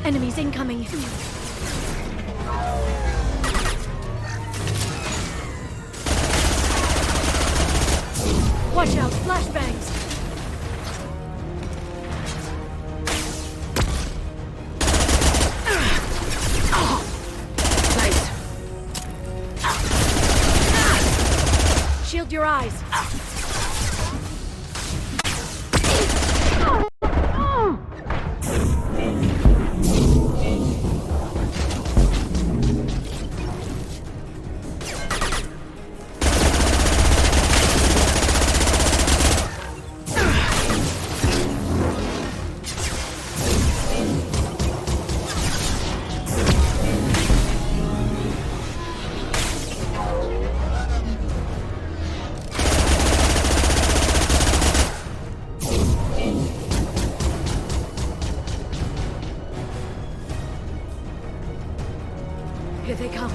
Enemies incoming. Watch out, flashbangs. Nice. Shield your eyes. Here they come.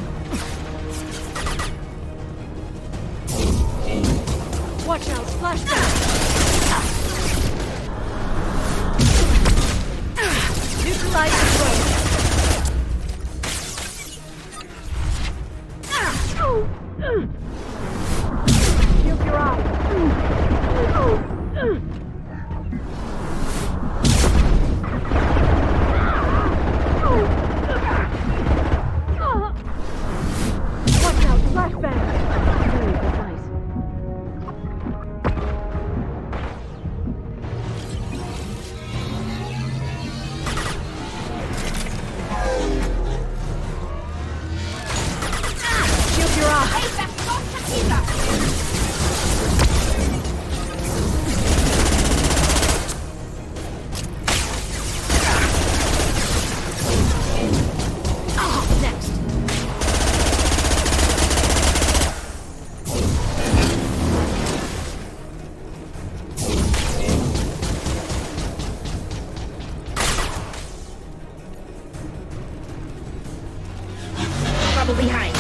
Watch out, flashbang! Neutralize the drone. Shield your eye. Watch out, flashbang! Very precise. Shield your eye. Next. Trouble behind.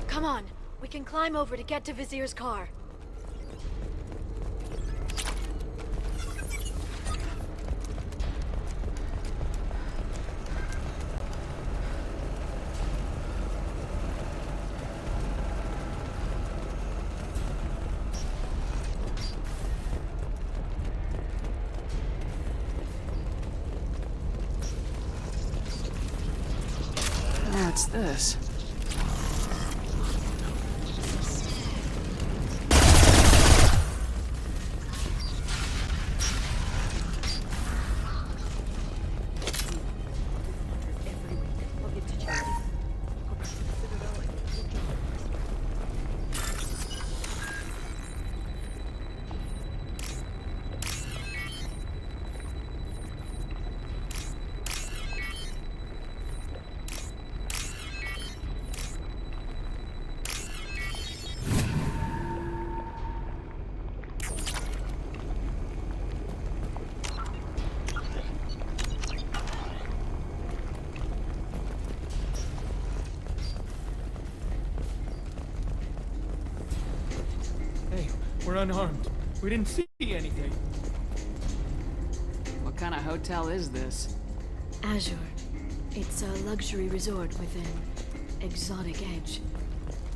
Come on, we can climb over to get to Vizier's car. What's this? We're unarmed. We didn't see anything. What kind of hotel is this? Azure. It's a luxury resort with an exotic edge.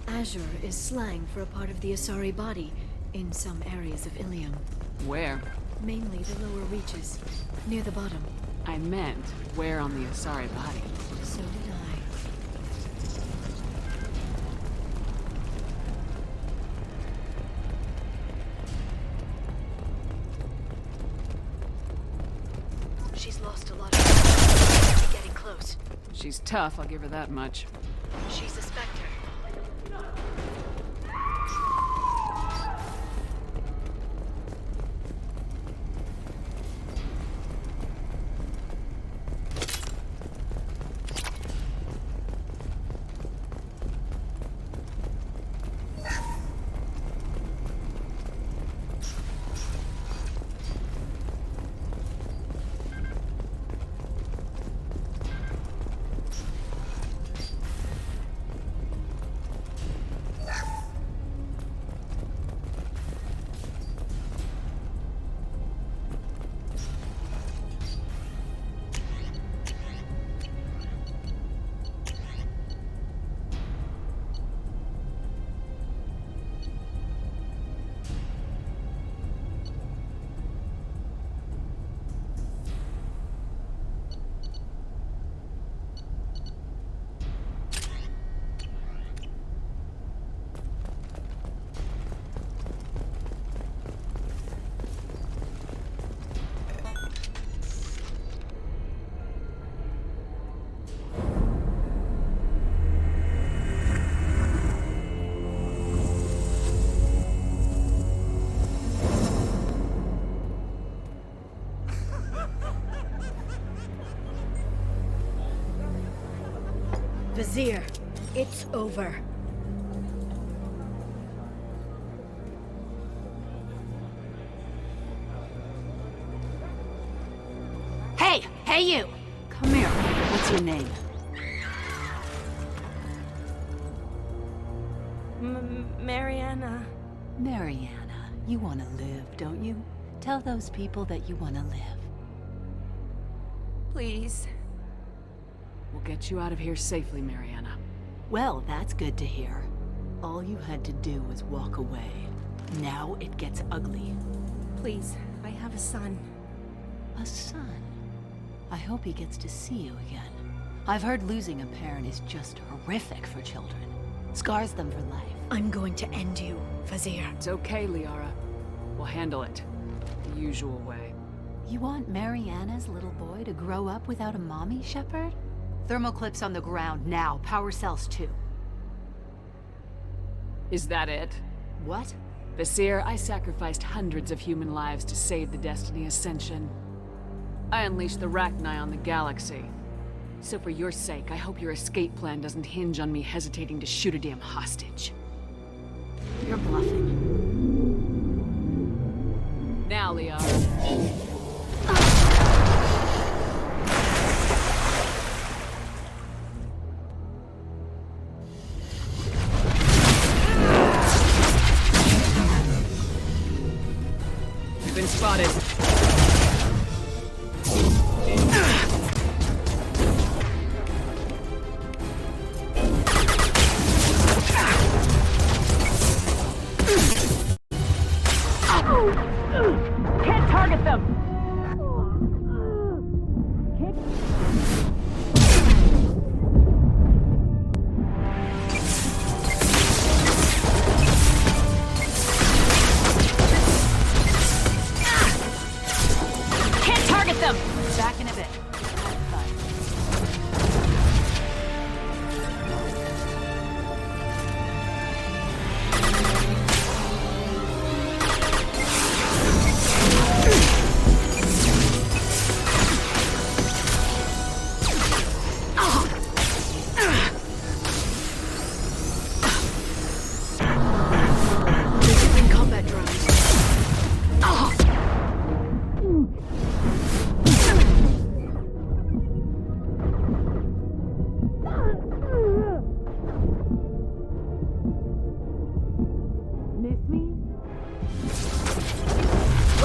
Azure is slang for a part of the Asari body in some areas of Ilium. Where? Mainly the lower reaches, near the bottom. I meant, where on the Asari body? So did I. She's lost a lot of getting close. She's tough, I'll give her that much. She's a Spectre. Vizier, it's over. Hey! Hey, you! Come here. What's your name? Mariana. Mariana. You want to live, don't you? Tell those people that you want to live. Please. We'll get you out of here safely, Mariana. Well, that's good to hear. All you had to do was walk away. Now it gets ugly. Please, I have a son. A son? I hope he gets to see you again. I've heard losing a parent is just horrific for children. Scars them for life. I'm going to end you, Vizier. It's okay, Liara. We'll handle it. The usual way. You want Mariana's little boy to grow up without a mommy, Shepard? Thermoclips on the ground now. Power cells too. Is that it? What? Vizier, I sacrificed hundreds of human lives to save the Destiny Ascension. I unleashed the Rachni on the galaxy. So for your sake, I hope your escape plan doesn't hinge on me hesitating to shoot a damn hostage. You're bluffing. Now, Liara. Been spotted. Can't target them! Back in a bit.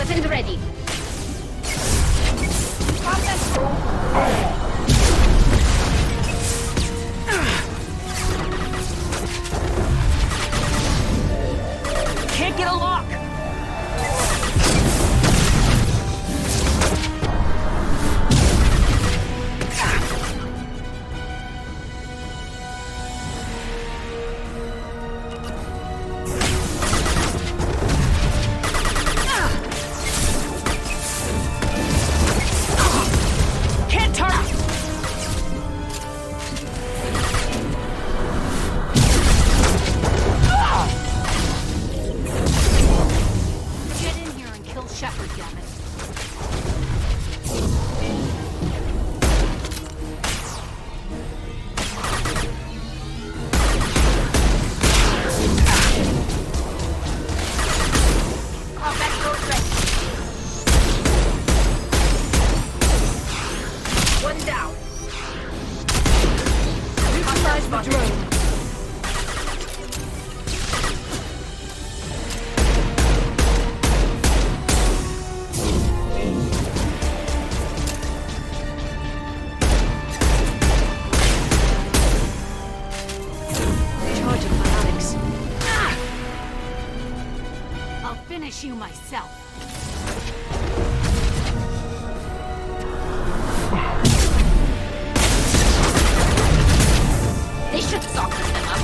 Weapons ready. Can't get a lock! Can't turn! Get in here and kill Shepard, damn it. Combat code ready. One down. Neutralize the drone. Charging biotics. I'll finish you myself. They should soften them up.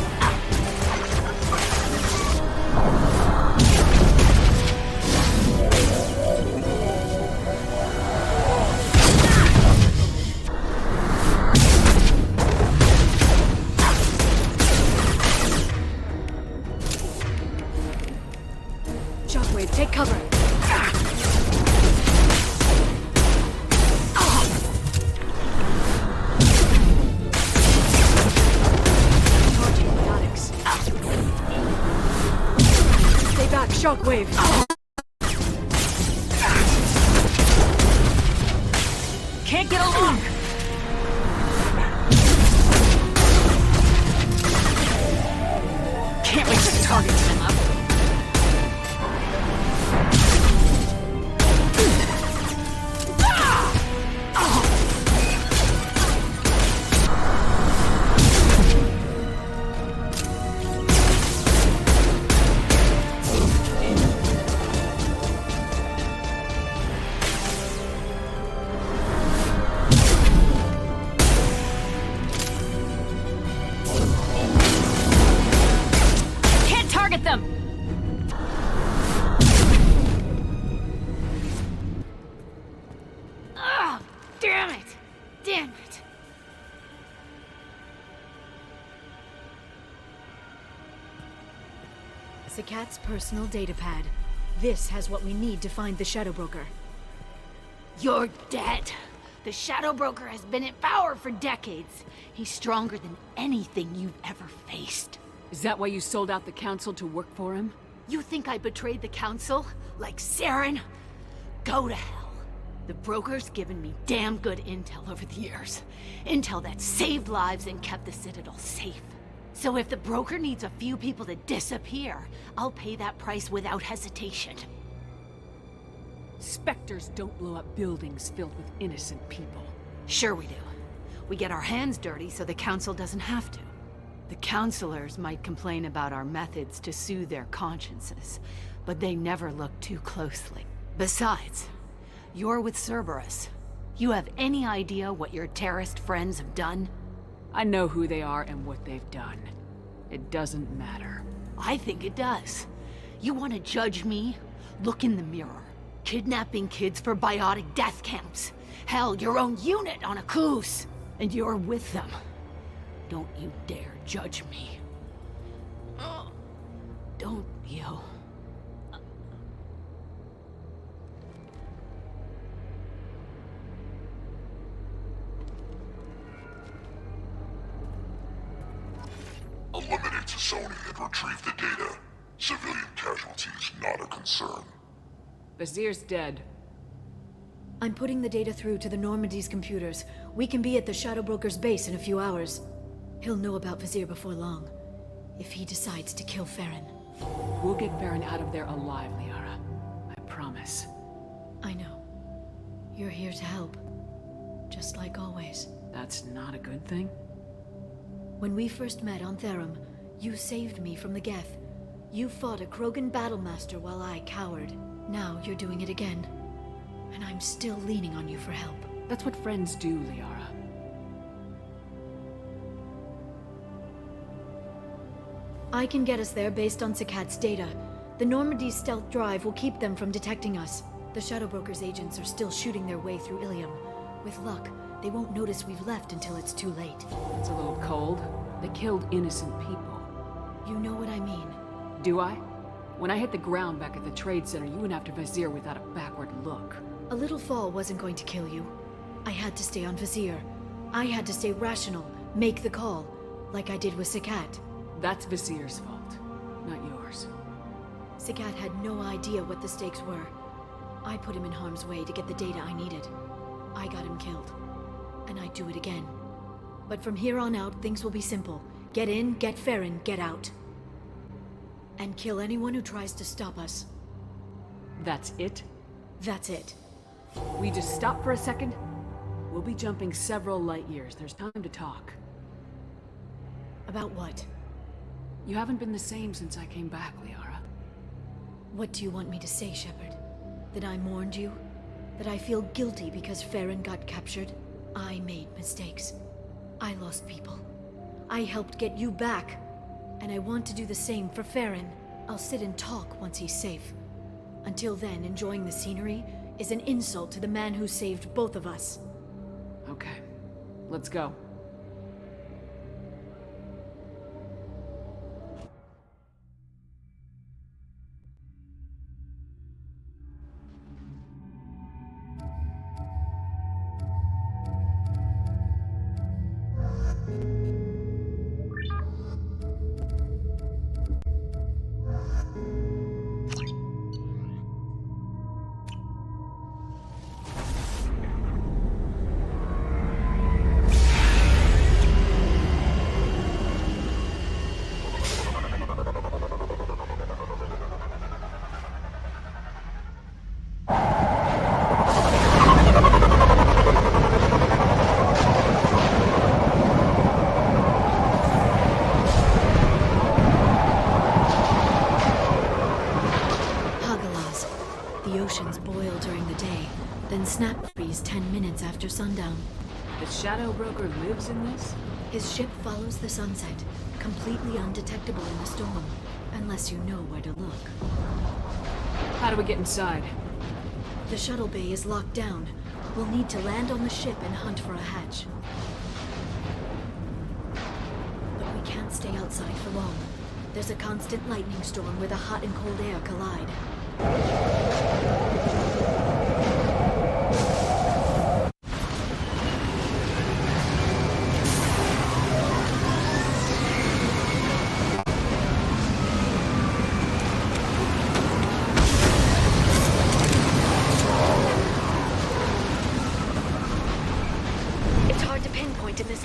Shockwave, take cover. Charging biotics. Stay back, Shockwave. Can't get a lock! Can't reach the target. Can't target them! Ugh! Damn it! Damn it! Sakat's personal data pad. This has what we need to find the Shadow Broker. You're dead. The Shadow Broker has been in power for decades. He's stronger than anything you've ever faced. Is that why you sold out the Council to work for him? You think I betrayed the Council? Like Saren? Go to hell. The Broker's given me damn good intel over the years. Intel that saved lives and kept the Citadel safe. So if the Broker needs a few people to disappear, I'll pay that price without hesitation. Spectres don't blow up buildings filled with innocent people. Sure we do. We get our hands dirty so the Council doesn't have to. The Councilors might complain about our methods to soothe their consciences, but they never look too closely. Besides, you're with Cerberus. You have any idea what your terrorist friends have done? I know who they are and what they've done. It doesn't matter. I think it does. You want to judge me? Look in the mirror. Kidnapping kids for biotic death camps. Hell, your own unit on a cruise. And you're with them. Don't you dare judge me. Don't you? Eliminate Sony and retrieve the data. Civilian casualties not a concern. Vazir's dead. I'm putting the data through to the Normandy's computers. We can be at the Shadow Broker's base in a few hours. He'll know about Vazir before long. If he decides to kill Farron. We'll get Farron out of there alive, Liara. I promise. I know. You're here to help. Just like always. That's not a good thing? When we first met on Therum, you saved me from the Geth. You fought a Krogan battlemaster while I cowered. Now you're doing it again. And I'm still leaning on you for help. That's what friends do, Liara. I can get us there based on Sakat's data. The Normandy's stealth drive will keep them from detecting us. The Shadow Broker's agents are still shooting their way through Ilium. With luck, they won't notice we've left until it's too late. It's a little cold. They killed innocent people. You know what I mean. Do I? When I hit the ground back at the trade center, you went after Vizier without a backward look. A little fall wasn't going to kill you. I had to stay on Vizier. I had to stay rational, make the call, like I did with Sakat. That's Vizier's fault, not yours. Sakat had no idea what the stakes were. I put him in harm's way to get the data I needed. I got him killed. And I'd do it again. But from here on out, things will be simple. Get in, get Farron, get out. And kill anyone who tries to stop us. That's it? That's it. We just stop for a second? We'll be jumping several light years. There's time to talk. About what? You haven't been the same since I came back, Liara. What do you want me to say, Shepard? That I mourned you? That I feel guilty because Farron got captured? I made mistakes. I lost people. I helped get you back. And I want to do the same for Farron. I'll sit and talk once he's safe. Until then, enjoying the scenery is an insult to the man who saved both of us. Okay. Let's go. Snap freeze 10 minutes after sundown. The Shadow Broker lives in this? His ship follows the sunset, completely undetectable in the storm, unless you know where to look. How do we get inside? The shuttle bay is locked down. We'll need to land on the ship and hunt for a hatch. But we can't stay outside for long. There's a constant lightning storm where the hot and cold air collide.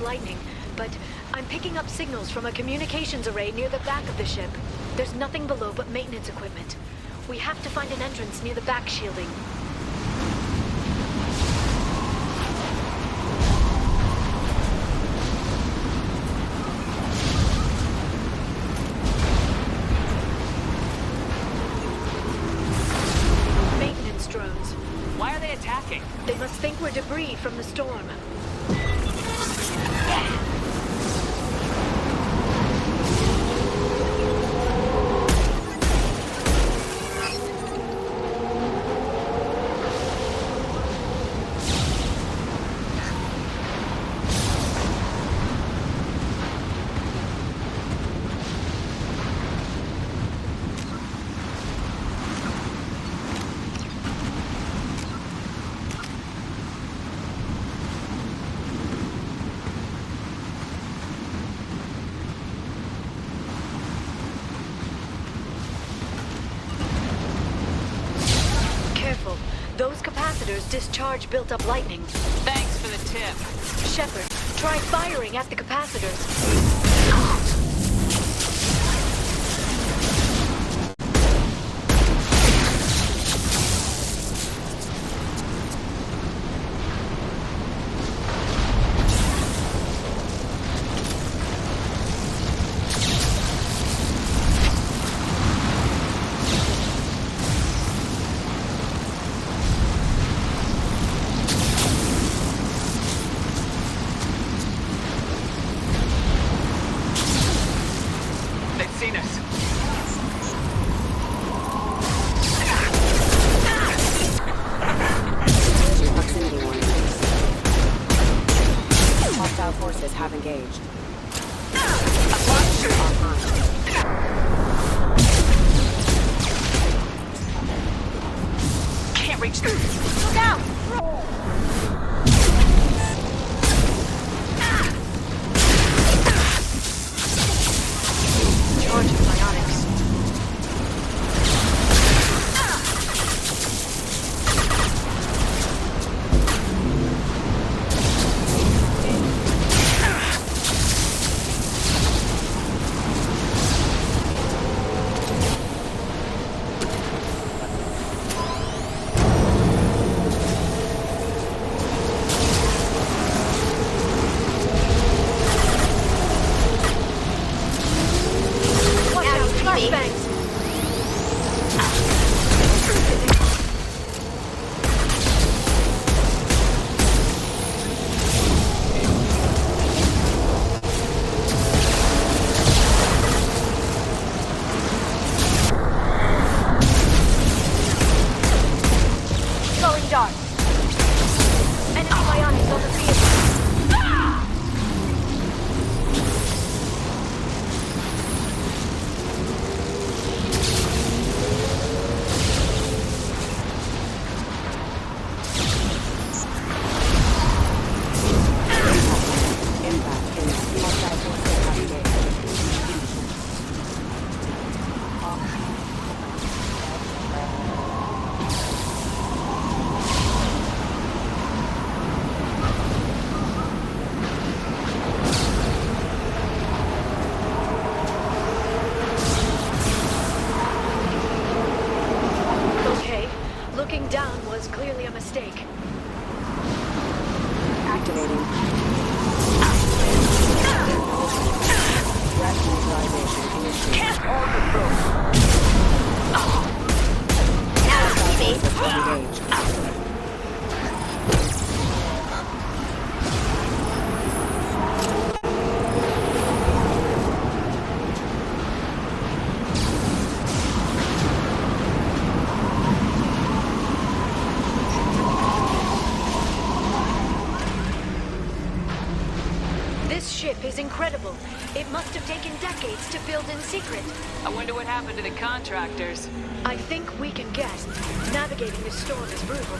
Lightning, but I'm picking up signals from a communications array near the back of the ship. There's nothing below but maintenance equipment. We have to find an entrance near the back shielding. Maintenance drones. Why are they attacking? They must think we're debris from the storm. Those capacitors discharge built-up lightning. Thanks for the tip. Shepard, try firing at the capacitors. reach them. Look out! Charging biotics. Looking down was clearly a mistake. Activating. Can't all This ship is incredible. It must have taken decades to build in secret. I wonder what happened to the contractors. I think we can guess. Navigating this storm is brutal.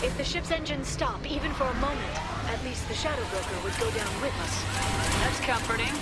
If the ship's engines stop, even for a moment, at least the Shadow Broker would go down with us. That's comforting.